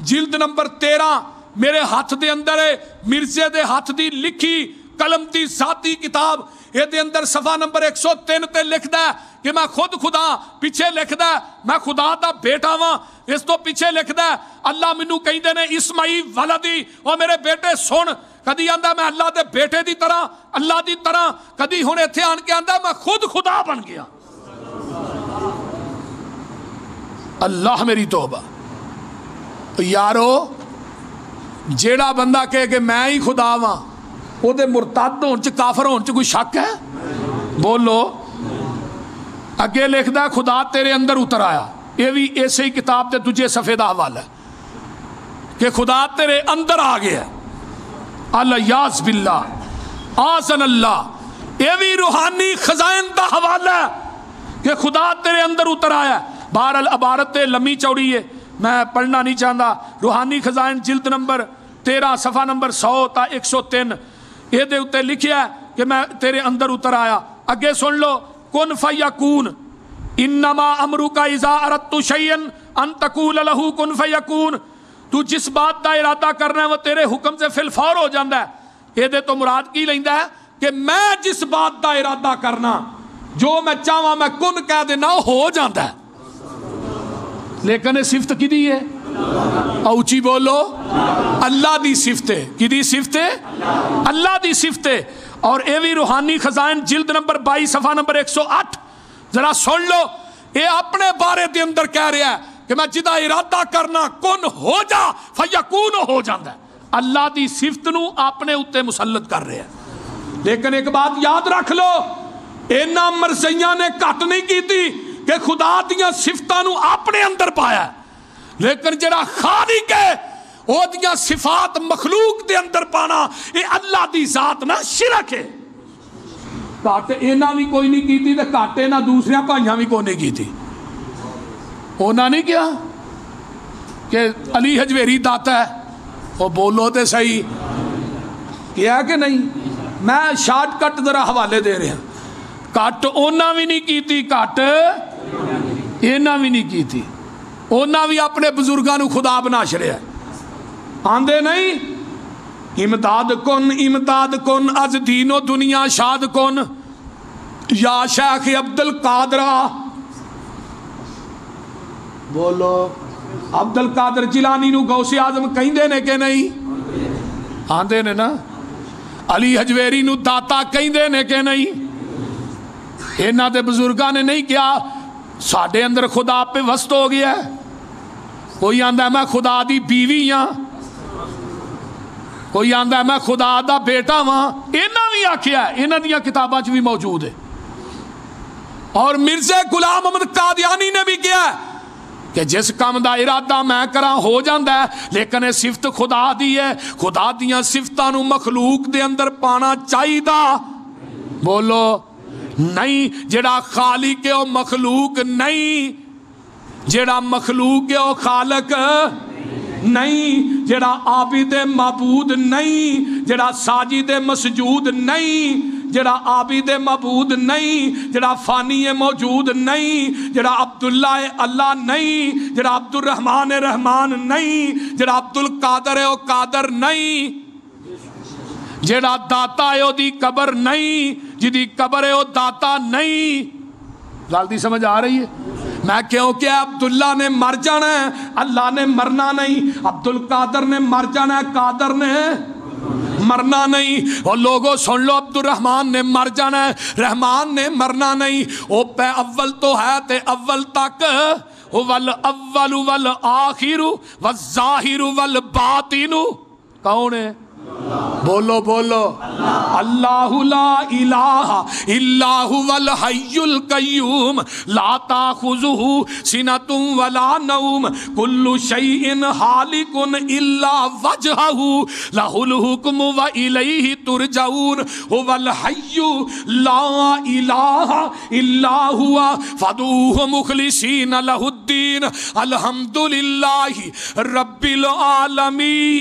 جلد نمبر 13 میرے ہاتھ دے اندر ہے. مرزے دے ہاتھ دی لکھی قلم دی ذاتی کتاب. یہ دے اندر صفحہ نمبر 103 تے لکھدا ہے کہ میں خود خدا. پیچھے لکھدا ہے میں خدا دا بیٹا ہاں. اس تو پیچھے لکھدا ہے اللہ مینوں کہندے نے اسمائی ولدی، او میرے بیٹے سن. کدی آندا میں اللہ دے بیٹے دی طرح، اللہ دی طرح. کدی ہن ایتھے آن کے آندا میں خود خدا بن گیا. اللہ میری توبہ. یارو جیڑا بندہ کہے کہ میں ہی خدا ہاں، وہ دے مرتد ہون چ کافر ہون چ کوئی شک ہے؟ بولو. اگے لکھدا ہے خدا تیرے اندر اتر آیا. یہ بھی ایسے ہی کتاب دے دوجے صفحے دا حوالہ ہے کہ خدا تیرے اندر آ گیا. الیاذ باللہ آذن اللہ. یہ بھی روحانی خزائن دا حوالہ ہے کہ خدا تیرے اندر اتر آیا. بہرحال عبارت لمبی چوڑی ہے، میں پڑھنا نہیں چاہتا. روحانی خزائن جلد نمبر 13 صفحہ نمبر 100 تا 103 یہ دے اتے لکھیا ہے کہ میں تیرے اندر اتر آیا. اگے سن لو کن فیکون انما امرک اذا اردت شیئا ان تقول له کن فیکون. تو جس بات دا ارادہ کرنا ہے وہ تیرے حکم سے فی الفور ہو جاندہ ہے. یہ دے تو مراد کی لیندا ہے کہ میں جس بات دا ارادہ کرنا، جو میں چاہواں میں کن کہہ دینا ہو جاندہ ہے. لیکن یہ صفت کی دی ہے؟ اوچی بولو. اللہ دی صفت ہے. کی دی صفت ہے؟ اللہ دی صفت ہے. اور اے وی روحانی خزائن جلد نمبر 22 صفحہ نمبر 108 ذرا سن لو. یہ اپنے بارے دے اندر کہہ رہا ہے کہ میں جدا ارادہ کرنا کن ہو جا فیکون ہو جاندہ ہے. اللہ دی صفت نو اپنے اتے مسلط کر رہے ہیں. لیکن ایک بات یاد رکھ لو، اینا مرزیاں نے کٹ نہیں کی تھی کہ خدا دیاں صفتاں نو اپنے اندر پایا ہے. لیکن جڑا خالق ہے وہ دیاں صفات مخلوق دے اندر پانا یہ اللہ دی ذات نہ شرک ہے. کٹ اینا بھی کوئی نہیں کی تھی تے کٹ اینا دوسرے بھائیاں بھی کوئی نہیں کی تھی. ہونا نہیں کیا کہ علی حجویری داتا ہے، وہ بولو تے صحیح کیا کہ نہیں. میں شارٹ کٹ ذرا حوالے دے رہے ہیں. کٹ اونا بھی نہیں کی تھی، کٹ اینا بھی نہیں کی تھی. اونا بھی اپنے بزرگاں خدا بنا چھڑیا. آندے نہیں امداد کن از دین و دنیا شاد کن یا شیخ عبد القادر. بولو عبد القادر جیلانی نو غوث اعظم کہندے نے کہ نہیں؟ آندے نے نا. علی حجویری نو داتا کہندے نے کہ نہیں؟ انہاں دے بزرگاں نے نہیں کیا. ساڈے اندر خدا پہ وسط ہو گیا ہے. کوئی آندا ہے میں خدا دی بیوی ہاں، کوئی آندا ہے میں خدا دا بیٹا ہاں. انہاں بھی آکھیا ہے، انہاں دیاں کتاباں چ بھی موجود ہے. اور مرزا غلام احمد قادیانی نے بھی کیا ہے کہ جس کام دا ارادہ میں کراں ہو جاندہ ہے. لیکن یہ صفت خدا دی ہے. خدا دیاں صفتاں نو مخلوق دے اندر پانا چاہی دا. بولو نہیں. جڑا خالق ہے وہ مخلوق نہیں، جڑا مخلوق ہے وہ خالق نہیں، جڑا عابد معبود نہیں، جڑا ساجد مسجود نہیں، جڑا عابد معبود نہیں، جڑا فانی موجود نہیں، جڑا عبداللہ اللہ نہیں، جڑا عبد الرحمن رحمان نہیں، جڑا عبد القادر ہے وہ قادر نہیں، جڑا داتا ہے وہ دی قبر نہیں، جدی قبر ہے وہ داتا نہیں. غلطی سمجھ آ رہی ہے؟ میں کیونکہ عبداللہ نے مر جانا ہے، اللہ نے مرنا نہیں، عبد القادر نے مر جانا ہے، قادر نے مرنا نہیں۔ اور لوگوں سن لو، عبد الرحمن نے مر جانا ہے، رحمان نے مرنا نہیں۔ وہ پہ اول تو ہے تے اول تک، والاول والآخر والظاہر والباطن، کون ہے؟ بولو بولو، اللہ لا الہ الا هو الحی القیوم لا تاخذہ سنۃ ولا نوم کل شیء ہالک الا وجہہ لہ الحکم والیہ ترجعون هو الحی لا الہ الا هو فادعوہ مخلصین لہ الدین الحمد للہ رب العالمین۔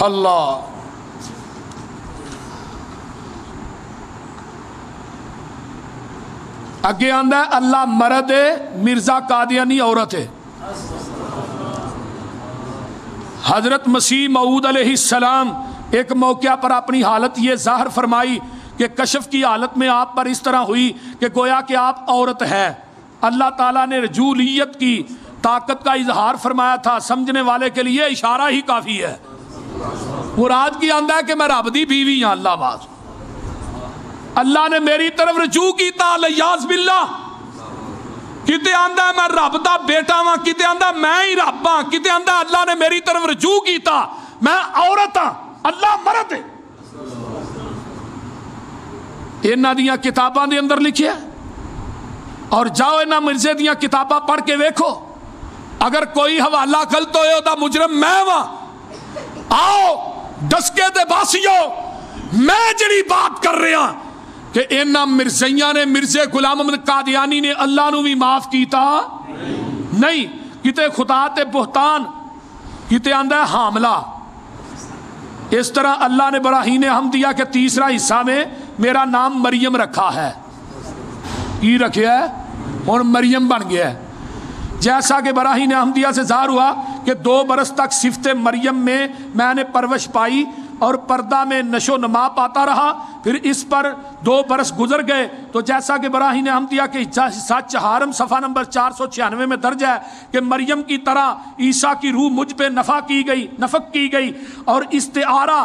اللہ اگے آندا ہے اللہ مرد ہے، مرزا قادیانی عورت ہے۔ حضرت مسیح موعود علیہ السلام ایک موقع پر اپنی حالت یہ ظاہر فرمائی کہ کشف کی حالت میں آپ پر اس طرح ہوئی کہ گویا کہ آپ عورت ہے۔ اللہ تعالیٰ نے رجولیت کی طاقت کا اظہار فرمایا تھا، سمجھنے والے کے لیے اشارہ ہی کافی ہے۔ مراد کی آندہ ہے کہ میں رب دی بیوی ہاں، اللہ باز اللہ نے میری طرف رجوع کیتا، الیاذ باللہ۔ کتے آندہ ہے میں رب دا بیٹا ہاں، کتے آندہ ہے میں ہی رب ہاں، کتے آندہ ہے اللہ نے میری طرف رجوع کیتا، میں عورت ہاں، اللہ مرد ہے۔ انہاں دیاں کتاباں دے اندر لکھیا اور جاؤ انہاں مرزے دیاں کتاباں پڑھ کے ویکھو، اگر کوئی حوالہ غلط ہوئے دا مجرم میں ہاں۔ آؤ دسکے دے باسیو، میں جڑی بات کر رہا کہ انہاں مرزیاں نے، مرزے غلام احمد قادیانی نے اللہ نو بھی معاف کیتا نہیں۔ کتے خدا تے بہتان، کتے آندہ ہے حاملہ۔ اس طرح اللہ نے براہین حمدیہ کے تیسرا حصہ میں میرا نام مریم رکھا ہے۔ کی رکھیا ہے؟ اور مریم بن گیا ہے۔ جیسا کہ براہین حمدیہ سے ظاہر ہوا کہ 2 برس تک صفت مریم میں میں نے پرورش پائی اور پردہ میں نشو نما پاتا رہا، پھر اس پر 2 برس گزر گئے تو جیسا کہ براہین حمدیہ کے حصہ 4 صفحہ نمبر 496 میں درج ہے کہ مریم کی طرح عیسیٰ کی روح مجھ پہ نفخ کی گئی اور استعارہ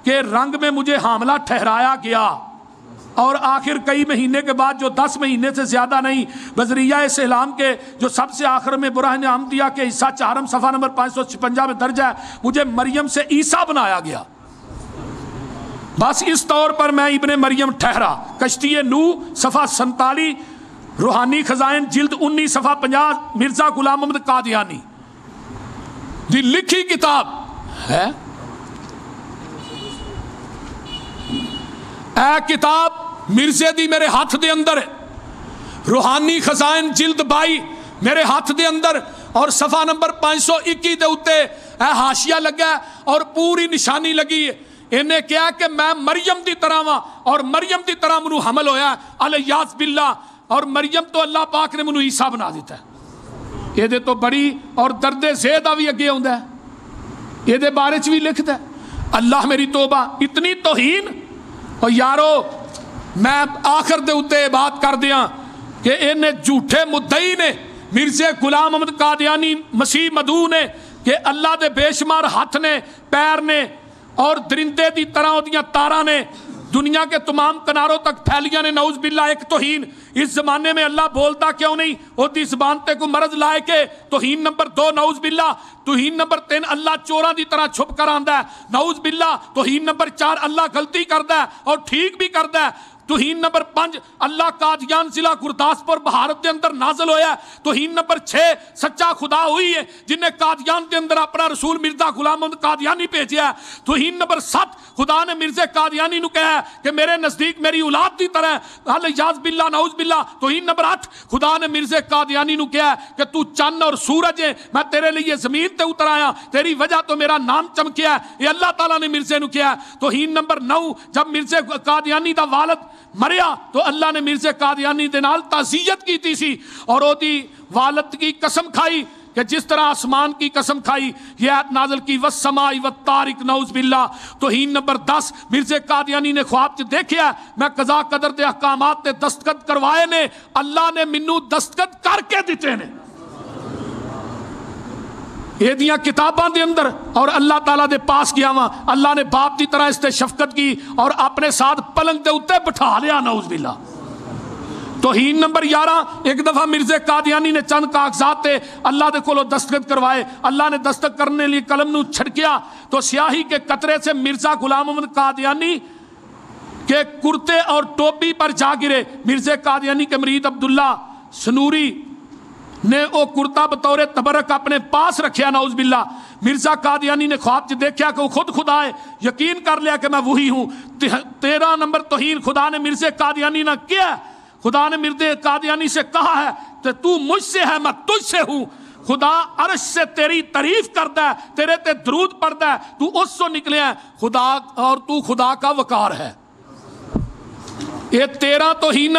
کے رنگ میں مجھے حاملہ ٹھہرایا گیا، اور آخر کئی مہینے کے بعد، جو 10 مہینے سے زیادہ نہیں، بذریعہ اسلام کے جو سب سے آخر میں براہین حمدیہ کے حصہ 4 صفحہ نمبر 556 میں درج ہے، مجھے مریم سے عیسیٰ بنایا گیا۔ بس اس طور پر میں ابن مریم ٹھہرا۔ کشتی نوح صفحہ 47، روحانی خزائن جلد 19 صفحہ 50، مرزا غلام احمد قادیانی دی لکھی کتاب ہے۔ اے کتاب مرزے دی میرے ہاتھ دے اندر ہے، روحانی خزائن جلد 22 میرے ہاتھ دے اندر، اور صفحہ نمبر 521 دے اتے اے حاشیہ لگا اور پوری نشانی لگی ہے۔ انہیں کیا کہ میں مریم دی طرح ہاں اور مریم دی طرح منو حمل ہویا ہے، الیاذ باللہ، اور مریم تو اللہ پاک نے منو عیسیٰ بنا دیتا ہے۔ یہ دے تو بڑی اور درد زیدہ بھی اگے ہوندہ ہے، یہ دے بارے چ بھی لکھتا ہے۔ اللہ میری توبہ، اتنی توہین۔ اور یارو میں آخر دے اتے بات کر دیا کہ انہیں جھوٹے مدعی نے، مرزے غلام احمد قادیانی مسیح مدعو نے، کہ اللہ دے بے شمار ہاتھ نے، پیر نے اور درندے دی طرح دیاں تاراں نے دنیا کے تمام کناروں تک پھیلیاں نے، نعوذ باللہ۔ ایک توہین اس زمانے میں اللہ بولتا کیوں نہیں؟ ہوتی زبان تے کو مرض لائے کے۔ توہین نمبر 2 نعوذ باللہ۔ توہین نمبر 3 اللہ چوراں دی طرح چھپ کر آندا ہے، نعوذ باللہ۔ توہین نمبر 4 اللہ غلطی کردا ہے اور ٹھیک بھی کردا ہے۔ توہین نمبر 5 اللہ قادیان ضلع گرداسپور بھارت دے اندر نازل ہویا ہے۔ توہین نمبر 6 سچا خدا ہوئی ہے جن نے قادیان دے اندر اپنا رسول مرزا غلام احمد قادیانی بھیجا ہے۔ توہین نمبر 7 خدا نے مرزا قادیانی نو کہا ہے کہ میرے نزدیک میری اولاد دی طرح ہے، الیاذ باللہ نعوذ باللہ۔ توہین نمبر 8 خدا نے مرزا قادیانی نو کہا ہے کہ تو چند اور سورج ہے، میں تیرے لیے زمین تے اتر آیا، تیری وجہ تو میرا نام چمکیا ہے، یہ اللہ تعالیٰ نے مرزا نو کہا ہے۔ توہین نمبر 9 جب مرزا قادیانی دا والد مریا تو اللہ نے مرزا قادیانی دے نال تعزیت کیتی سی اور او دی والد کی قسم کھائی کہ کہ جس طرح آسمان کی قسم کھائی یہ آیت نازل کی والسماء والطارق نعوذ باللہ. توہین نمبر 10 مرزا قادیانی نے خواب چ دیکھیا میں قضا قدر دے احکامات تے دستخط کروائے نے اللہ نے مینوں دستخط کر کے دیتے نے یہ دیاں کتاباں دے اندر اور اللہ تعالیٰ دے پاس گیا ہوا اللہ نے باپ دی طرح اس تے شفقت کی اور اپنے ساتھ پلنگ دے اتے بٹھا لیا نعوذ باللہ. توہین نمبر 11 ایک دفعہ مرزا قادیانی نے چند کاغذات تے اللہ دے کولو دستخط کروائے اللہ نے دستخط کرنے لیے قلم نو چھڑکیا تو سیاہی کے قطرے سے مرزا غلام محمد قادیانی کے کرتے اور ٹوپی پر جا گرے. مرزا قادیانی کے مرید عبداللہ سنوری نے او کرتا بطور تبرک اپنے پاس رکھیا نعوذ باللہ. مرزا قادیانی نے خواب چ دیکھا کہ وہ خود خدا ہے یقین کر لیا کہ میں وہی ہوں. 13 نمبر توہین خدا نے مرزا قادیانی نہ کیا خدا نے مرزا قادیانی سے کہا ہے کہ تو مجھ سے ہے میں تجھ سے ہوں. خدا عرش سے تیری تعریف کرتا ہے تیرے تے درود پڑھتا ہے تو اس سے نکلے ہیں خدا اور تو خدا کا وقار ہے. یہ 13 توہین.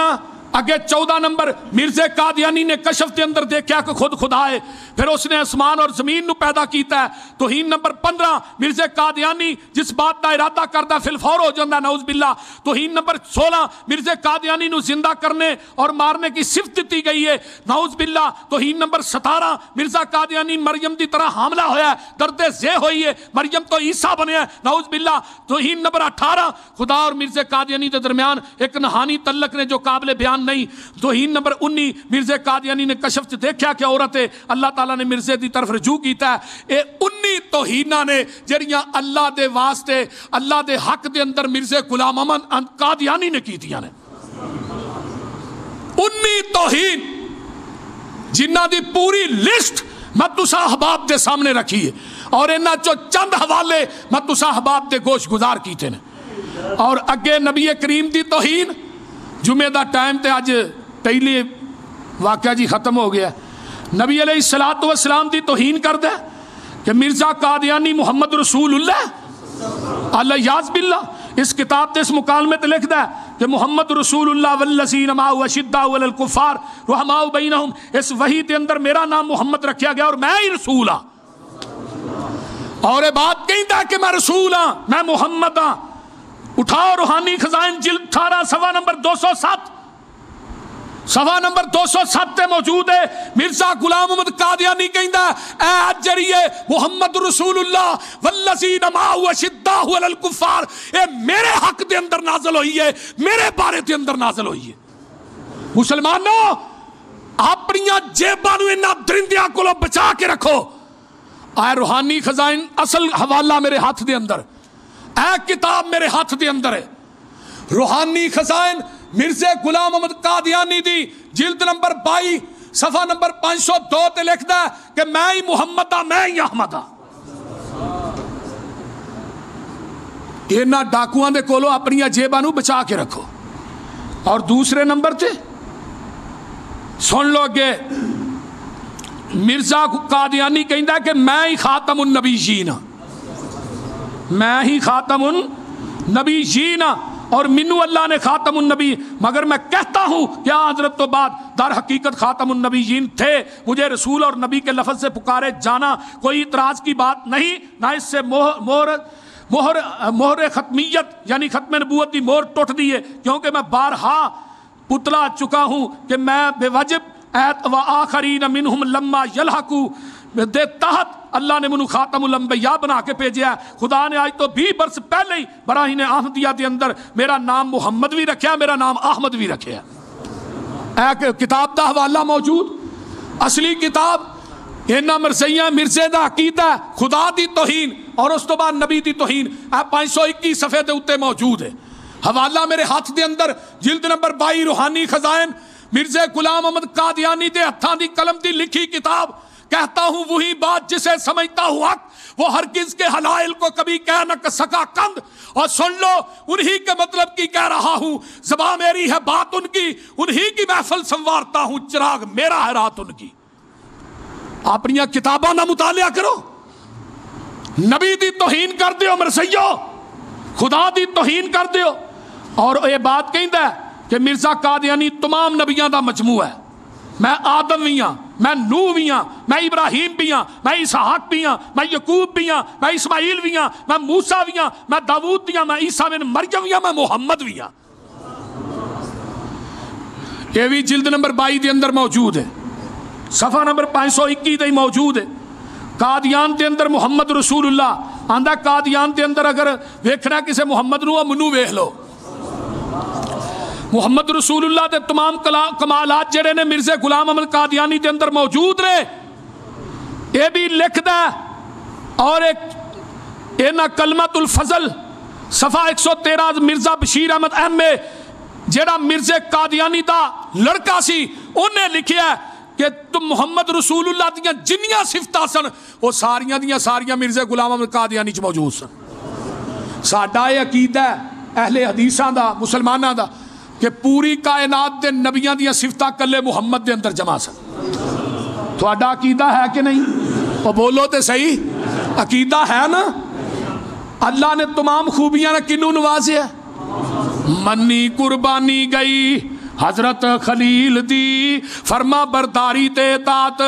اگے 14 نمبر مرزا قادیانی نے کشف کے اندر دیکھا کہ خود خدا ہے پھر اس نے آسمان اور زمین نو پیدا کیتا ہے. توہین نمبر 15 مرزا قادیانی جس بات کا ارادہ کرتا فی الفور ہو جاتا ہے نعوذ باللہ. توہین نمبر 16 مرزا قادیانی نو زندہ کرنے اور مارنے کی صفت دی گئی ہے نعوذ باللہ. توہین نمبر 17 مرزا قادیانی مریم دی طرح حاملہ ہویا ہے درد ذہ ہوئی ہے مریم تو عیسیٰ بنیا ہے نعوذ باللہ. توہین نمبر 18 خدا اور مرزا قادیانی کے درمیان ایک نہانی تعلق نے جو قابل بیان نہیں. توہین نمبر 19 مرزا قادیانی نے کشف سے دیکھا کہ عورت ہے اللہ تعالیٰ نے مرزا دی طرف رجوع کیتا ہے. اے 19 توہیناں نے جڑیاں اللہ دے واسطے اللہ دے حق دے اندر مرزا غلام محمد قادیانی نے کیتیاں نے. 19 توہین جنہ دی پوری لسٹ میں تساں احباب دے سامنے رکھی ہے اور انہاں چو چند حوالے میں تساں احباب دے گوش گزار کیتے نے. اور اگے نبی کریم دی توہین جمعہ دا ٹائم تے آج پہلی واقعہ جی ختم ہو گیا. نبی علیہ الصلوۃ والسلام دی توہین کر دے کہ مرزا قادیانی محمد رسول اللہ الیاذ باللہ. اس کتاب تے اس مکالمے تے لکھ دا کہ محمد رسول اللہ والذین معہ اشداء علی الکفار رحماء بینہم. اس وحی دے اندر میرا نام محمد رکھیا گیا اور میں ہی رسول ہاں اور یہ بات کہندا کہ میں رسول ہاں میں محمد ہاں. اٹھاؤ روحانی خزائن جلد 18 صفحہ نمبر 207 صفحہ نمبر 207 تے موجود ہے. مرزا غلام محمد قادیانی کہندا اے اجریے محمد رسول اللہ والذین معہ اشداء علی الکفار اے میرے حق دے اندر نازل ہوئی ہے میرے بارے دے اندر نازل ہوئی ہے. مسلمانوں اپنی جیباں نوں انہاں درندیاں کولوں بچا کے رکھو. اے روحانی خزائن اصل حوالہ میرے ہاتھ دے اندر اے کتاب میرے ہاتھ دے اندر ہے. روحانی خزائن مرزا غلام محمد قادیانی دی جلد نمبر 22 صفحہ نمبر 502 تے لکھدا ہے کہ میں ہی محمد ہاں میں ہی احمد ہاں. انہاں ڈاکواں دے کولوں اپنی جیباں نوں بچا کے رکھو. اور دوسرے نمبر تے سن لو کہ مرزا قادیانی کہندا کہ میں ہی خاتم النبیین ہاں میں ہی خاتم النبیین اور منو اللہ نے خاتم النبی مگر میں کہتا ہوں کہ حضرت تو بعد در حقیقت خاتم النبیین تھے. مجھے رسول اور نبی کے لفظ سے پکارے جانا کوئی اعتراض کی بات نہیں نہ اس سے مہر ختمیت یعنی ختم نبوت کی مہر ٹوٹ دی ہے کیونکہ میں بارہا پتلا چکا ہوں کہ میں بے وجب ایت و آخرین منہم لما یلحقو دے تحت اللہ نے منو خاتم الانبیاء بنا کے بھیجا ہے. خدا نے آج تو 20 برس پہلے ہی براہین احمدیہ دے اندر میرا نام محمد بھی رکھیا میرا نام احمد بھی رکھیا. اے کتاب دا حوالہ موجود اصلی کتاب اینا مرزیاں مرزے دا عقیدہ خدا دی توہین اور اس تو بعد نبی دی توہین 521 صفحے دے اتے موجود ہے. حوالہ میرے ہاتھ دے اندر جلد نمبر 22 روحانی خزائن مرزا غلام محمد قادیانی دے ہتھاں دی قلم دی لکھی کتاب. کہتا ہوں وہی بات جسے سمجھتا ہوں حق وہ ہرگز کے حلائل کو کبھی کہہ نہ سکا کند. اور سن لو انہی کے مطلب کی کہہ رہا ہوں زباں میری ہے بات ان کی انہی کی محفل سنوارتا ہوں چراغ میرا ہے رات ان کی. اپنی کتاباں نہ مطالعہ کرو نبی دی توہین کر دیو مرسیو خدا دی توہین کر دیو. اور یہ بات کہندا ہے کہ مرزا قادیانی تمام نبیاں دا مجموعہ ہے. میں آدم بھی ہاں میں نوح بھی ہاں، میں ابراہیم بھی ہاں، میں اسحاق بھی ہاں، میں یعقوب بھی ہاں، میں اسماعیل بھی ہاں، میں موسیٰ بھی ہاں، میں داؤد بھی ہاں، میں عیسیٰ بن مریم بھی ہاں، میں محمد بھی ہاں۔ یہ بھی جلد نمبر 22 دے اندر موجود ہے، صفحہ نمبر 521 دے موجود ہے۔ قادیان دے اندر محمد رسول اللہ آندہ، قادیان دے اندر اگر ویکھنا کسے محمد نو منو ویکھ لو۔ محمد رسول اللہ دے تمام کمالات جڑے نے مرزا غلام احمد قادیانی دے اندر موجود رہے، یہ بھی لکھ دا۔ اور ایک اینا کلمت الفضل صفحہ 113 مرزا بشیر احمد احمد جڑا مرزا قادیانی دا لڑکا سی، انہیں لکھیا ہے کہ تم محمد رسول اللہ دیاں جنیاں صفتاں سن وہ ساریاں دیاں ساریاں مرزا غلام احمد قادیانی چ موجود سن۔ ساڈا یہ عقیدہ ہے اہل حدیثاں دا، مسلماناں دا، کہ پوری کائنات دے نبیاں دیاں صفتاں کلے محمد دے اندر جمع سن۔ تھوڑا عقیدہ ہے کہ نہیں؟ وہ بولو تے صحیح، عقیدہ ہے نا؟ اللہ نے تمام خوبیاں نے کنوں نوازیا؟ منی قربانی گئی حضرت خلیل دی، فرما برداری تے اطاعت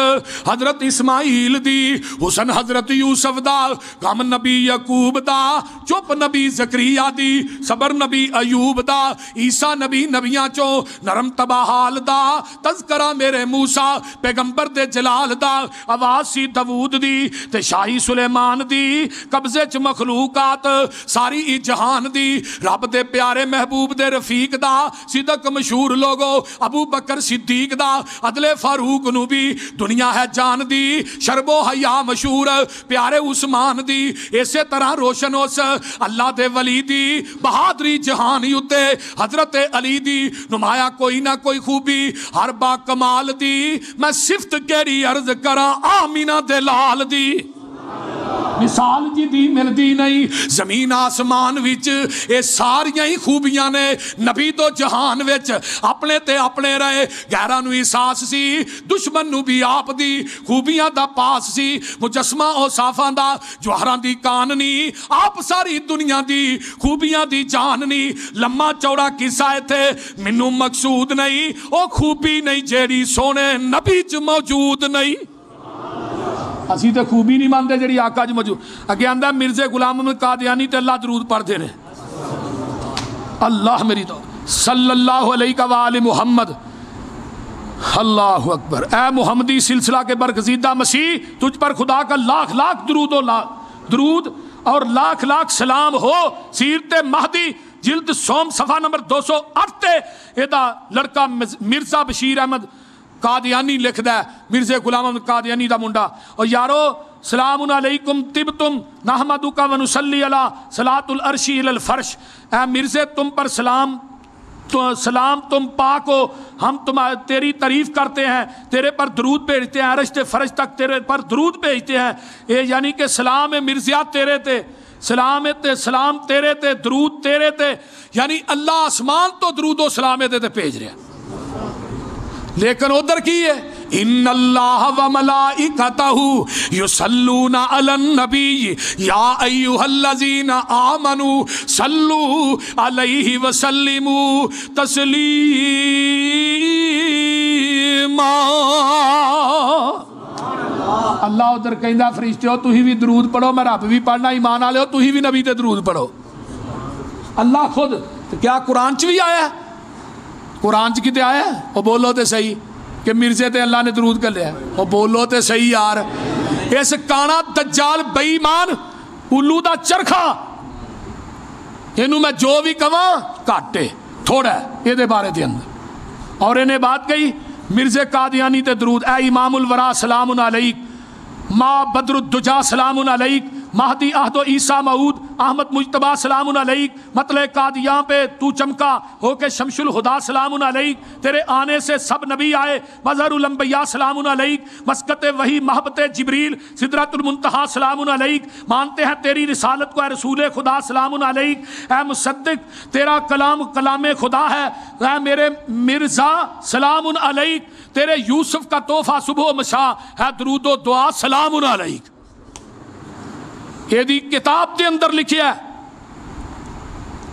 حضرت اسماعیل دی، حسن حضرت یوسف دا، غم نبی یعقوب دا، چپ نبی زکریا دی، صبر نبی ایوب دا، عیسیٰ نبی نبیاں چو نرم تباحال دا، تذکرہ میرے موسیٰ پیغمبر دے جلال دا، آواز سی داود دی تے شاہی سلیمان دی، قبضے چ مخلوقات ساری ای جہان دی، رب دے پیارے محبوب دے رفیق دا، صدق مشہور لوگو ابو بکر صدیق دا، عدل فاروق نو بھی دنیا ہے جان دی، شرب و حیا مشہور پیارے عثمان دی، اسی طرح روشن اس اللہ دے ولی دی، بہادری جہان یوتے حضرت علی دی، نمایا کوئی نہ کوئی خوبی ہر با کمال دی، میں صفت کیری عرض کرا آمینہ دے لال دی، مثال جی دی ملدی نہیں زمین آسمان وچ، اے ساریاں ہی خوبیاں نے نبی تو جہان وچ اپنے تے اپنے رہے، غیراں نو احساس سی، دشمن نو بھی آپ دی خوبیاں دا پاس سی، مجسمہ او صافاں دا جوہراں دی کاننی، آپ ساری دنیا دی خوبیاں دی جاننی، لمحہ چوڑا قصہ تھے مینوں مقصود نہیں، او خوبی نہیں جیڑی سونے نبی چ موجود نہیں۔ اسی تے خوبی نہیں مانتے جڑی آقا جی موجود، اگے آندہ مرزا غلام احمد قادیانی تے اللہ درود پڑھ دے رہے، اللہ میری تو صلی اللہ علیہ وآلہ محمد، اللہ اکبر۔ اے محمدی سلسلہ کے برگزیدہ مسیح، تجھ پر خدا کا لاکھ لاکھ درود اور لاکھ لاکھ سلام ہو۔ سیرت مہدی جلد سوم صفحہ نمبر 208 ایدہ لڑکا مرزا بشیر احمد قادیانی لکھ دا ہے، مرزا غلام احمد قادیانی دا منڈا۔ اور یارو سلام علیکم طبتم نحمدک و نصلی علی صلاۃ العرشی الی الفرش، اے مرزا تم پر سلام تم پاک ہو، ہم تیری تعریف کرتے ہیں، تیرے پر درود بھیجتے ہیں، عرش تے فرش تک تیرے پر درود بھیجتے ہیں۔ یہ یعنی کہ سلام مرزا تیرے تے، سلام تیرے تے، درود تیرے تے، یعنی اللہ آسمان تو درود و سلام تے بھیج رہے ہیں۔ لیکن ادھر کی ہے ان اللہ و ملائکتہ یصلون علی النبی یا ایھا الذین آمنوا صلوا علیہ وسلموا تسلیما۔ اللہ ادھر کہندا فرشتے ہو تسی بھی درود پڑھو، میں رب بھی پڑھنا، ایمان والے ہو تسی بھی نبی تے درود پڑھو۔ اللہ خود کیا قرآن چ بھی آیا ہے؟ قرآن چ کتے آیا ہے؟ وہ بولو تے صحیح کہ مرزے تے اللہ نے درود کر لیا، وہ بولو تے صحیح یار۔ اس کانا دجال بے ایمان الو دا چرخا، اینو میں جو بھی کہاں کاٹے تھوڑا ہے یہ دے بارے دے اندر۔ اور انہیں بات کہی مرزا قادیانی تے درود، اے امام الورا سلام علیک، ما بدر الدجا سلام علیک، مہدی عہد و عیسیٰ معود احمد مجتبیٰ سلام علیک، مطلع قادیاں پہ تو چمکا ہو کے شمس الہدا سلام علیک، تیرے آنے سے سب نبی آئے مظہر الانبیاء سلام علیک، مسکت وحی محبت جبریل سدرۃ المنتہا سلام علیک، مانتے ہیں تیری رسالت کو اے رسول خدا سلام علیک، اے مصدق تیرا کلام کلام خدا ہے، اے میرے مرزا سلام علیک، تیرے یوسف کا تحفہ صبح و مشاء ہے درود و دعا سلام علیک۔ یہ دی کتاب دے اندر لکھیا ہے،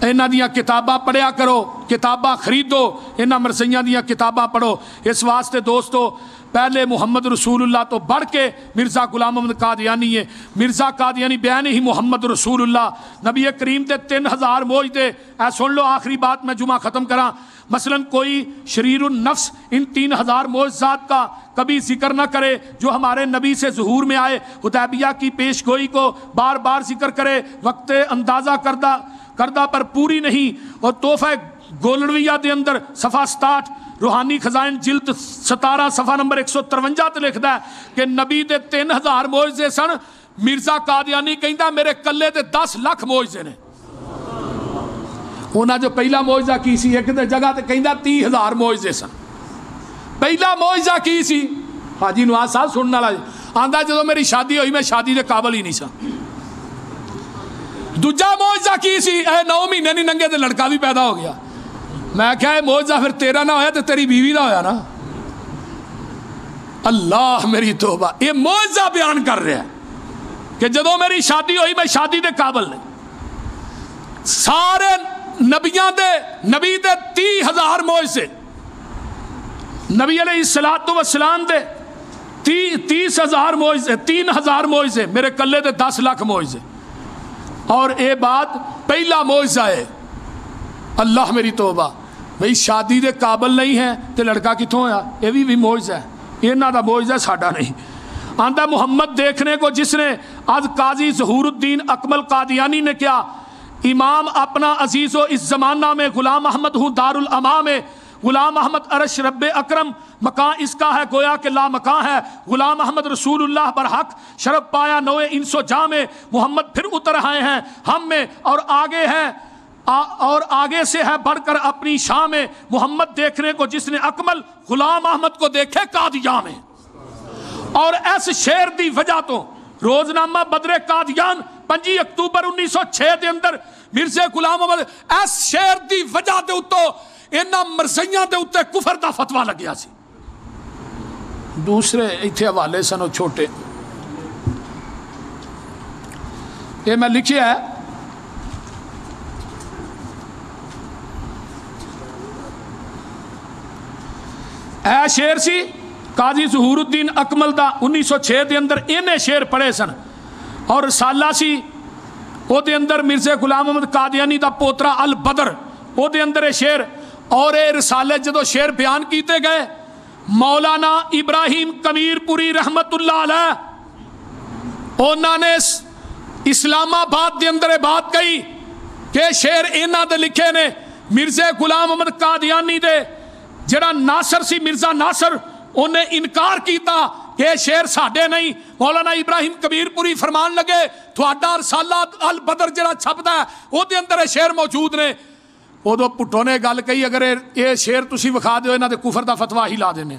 انہاں دیاں کتاباں پڑھیا کرو، کتاباں خریدو، انہاں مرثیاں دیاں کتاباں پڑھو۔ اس واسطے دوستو پہلے محمد رسول اللہ تو بڑھ کے مرزا غلام احمد قادیانی ہے. مرزا قادیانی بیان ہی محمد رسول اللہ. نبی کریم دے 3000 موجدے. اے سن لو آخری بات میں جمعہ ختم کراں. مثلا کوئی شریر النفس ان 3000 معجزات کا کبھی ذکر نہ کرے جو ہمارے نبی سے ظہور میں آئے, حدیبیہ کی پیش گوئی کو بار بار ذکر کرے, وقت اندازہ کردہ پر پوری نہیں. اور تحفہ گولڑویہ دے اندر صفحہ 67 روحانی خزائن جلد 17 صفحہ نمبر 153 تے لکھدا ہے کہ نبی دے 3000 معجزے سن. مرزا قادیانی کہندا میرے کلے تے 10 لاکھ معجزے نے. انہاں جو پہلا معجزہ کی سی ایک دے جگہ تے کہندا 30,000 معجزے سن. پہلا معجزہ کی سی حاجی نواز صاحب سننے والا آندا جدوں میری شادی ہوئی میں شادی دے قابل ہی نہیں سا. دوجا معجزہ کی سی اے 9 مہینے نہیں ننگے تے لڑکا بھی پیدا ہو گیا. میں کہا یہ معجزہ پھر تیرا نہ ہویا تو تیری بیوی نہ ہویا نا. اللہ میری توبہ, یہ معجزہ بیان کر رہا ہے کہ جدوں میری شادی ہوئی میں شادی دے قابل نہیں. سارے نبیاں دے نبی دے 30,000 معجزے, نبی علیہ الصلوۃ والسلام دے 30,000 معجزے, 3,000 معجزے, میرے کلے دے 10 لاکھ معجزے. اور اے بات پہلا معجزہ ہے. اللہ میری توبہ, بھئی شادی دے قابل نہیں ہے تے لڑکا کتوں ہویا؟ یہ بھی معجزہ ہے. انہاں دا معجزہ ساڈا نہیں. آندا محمد دیکھنے کو جس نے آج قاضی ظہور الدین اکمل قادیانی نے کیا, امام اپنا عزیز و اس زمانہ میں غلام احمد ہوں دار الاما میں. غلام احمد عرش رب اکرم مکان اس کا ہے گویا کہ لا مکان ہے. غلام احمد رسول اللہ برحق شرف پایا نوے انسو جاں میں. محمد پھر اتر آئے ہیں ہم میں اور آگے ہیں اور آگے سے ہے بڑھ کر اپنی شاہ میں. محمد دیکھنے کو جس نے اکمل غلام احمد کو دیکھے قادیاں میں. اور اس شعر دی وجہ تو روزنامہ بدر قادیان 5 اکتوبر 1906 دے اندر مرزا غلام احمد اس شعر دی وجہ دے اتو انہاں مرزیاں دے اتے کفر دا فتویٰ لگیا سی. دوسرے ایتھے حوالے سنو چھوٹے, یہ میں لکھیا ہے اے شعر سی قاضی ظہور الدین اکمل دا 1906 دے اندر انہیں شعر پڑھے سن. اور رسالہ سی او دے اندر مرزا غلام احمد قادیانی دا پوترا البدر او دے اندر شعر. اور اے رسالے جدو شعر بیان کیتے گئے مولانا ابراہیم کمیر پوری رحمت اللہ علیہ انہوں نے اسلام آباد دے اندر بات کہی کہ شعر انہاں دے لکھے نے. مرزا غلام احمد قادیانی دے جڑا ناصر سی مرزا ناصر انہیں انکار کیتا کہ شعر ساڈے نہیں. مولانا ابراہیم کبیر پوری فرمان لگے تھوڑا رسالہ البدر جڑا چھپدا ہے وہ دے اندر شعر موجود نے. ادو پٹھو نے گل کہی اگر یہ شعر تسی وکھا دیو انہاں دے کفر دا فتویٰ ہی لا دینے.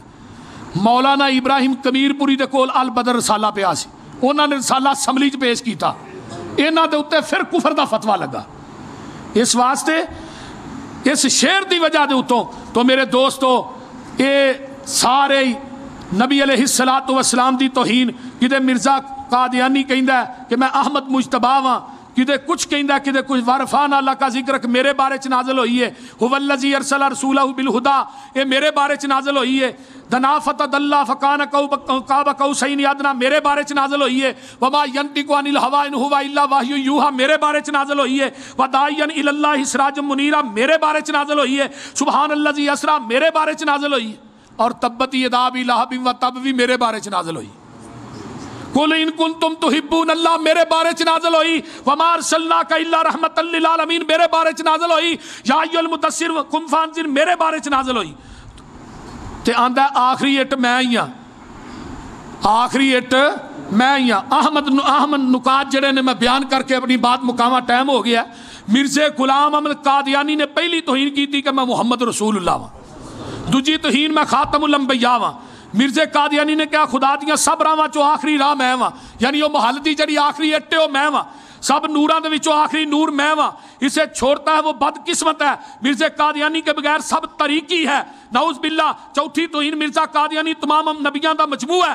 مولانا ابراہیم کبیر پوری دے کول البدر رسالہ پیا سی, انہاں نے رسالہ اسمبلی چ پیش کیتا, انہاں دے اوتے پھر کفر دا فتویٰ لگا. اس واسطے اس شعر دی وجہ دے اتوں تو میرے دوستو اے سارے نبی علیہ الصلوۃ والسلام دی توہین. کدے مرزا قادیانی کہندا ہے کہ میں احمد مجتبی ہاں, کدے کچھ کہندا ہے کدے کچھ. وارفان اللہ کا ذکر میرے بارے چ نازل ہوئی ہے. هو الذی ارسل رسولہ بالہدی یہ میرے بارے چ نازل ہوئی ہے. دنا فتدلى فکان قاب قوسین ادنی میرے بارے چ نازل ہوئی ہے. وما ینطق عن الهوى ان هو الا وحی یوحى میرے بارے چ نازل ہوئی ہے. وداعیا الی اللہ سراجا منیرا میرے بارے چ نازل ہوئی ہے. سبحان الذی اسری میرے بارے چ نازل ہوئی ہے. اور تبت یدا ابی لہب و تب بھی میرے بارے چ نازل ہوئی. قل ان کنتم تحبون اللہ میرے بارے چ نازل ہوئی. وما ارسلناک الا رحمۃ للعالمین میرے بارے چ نازل ہوئی. یا ایھا المدثر قم فانذر میرے بارے چ نازل ہوئی. تے آندا آخری اٹ میں ہی ہاں, آخری اٹ میں ہی ہاں. احمد نکات جڑے نے میں بیان کر کے اپنی بات مکاواں, ٹائم ہو گیا. مرزا غلام احمد قادیانی نے پہلی توہین کی تھی کہ میں محمد رسول اللہ ہاں. دوجی توہین میں خاتم الانبیاء ہاں. مرزا قادیانی نے کہا خدا دیاں سب راواں چو آخری راہ میں ہاں, یعنی وہ محل دی جڑی آخری اٹے ہو میں ہاں, سب نوراں دے وچوں آخری نور میں ہاں. اسے چھوڑتا ہے وہ بد قسمت ہے. مرزا قادیانی کے بغیر سب طریقی ہے, نعوذ باللہ. چوتھی توہین مرزا قادیانی تمام نبیاں دا مجموعہ ہے.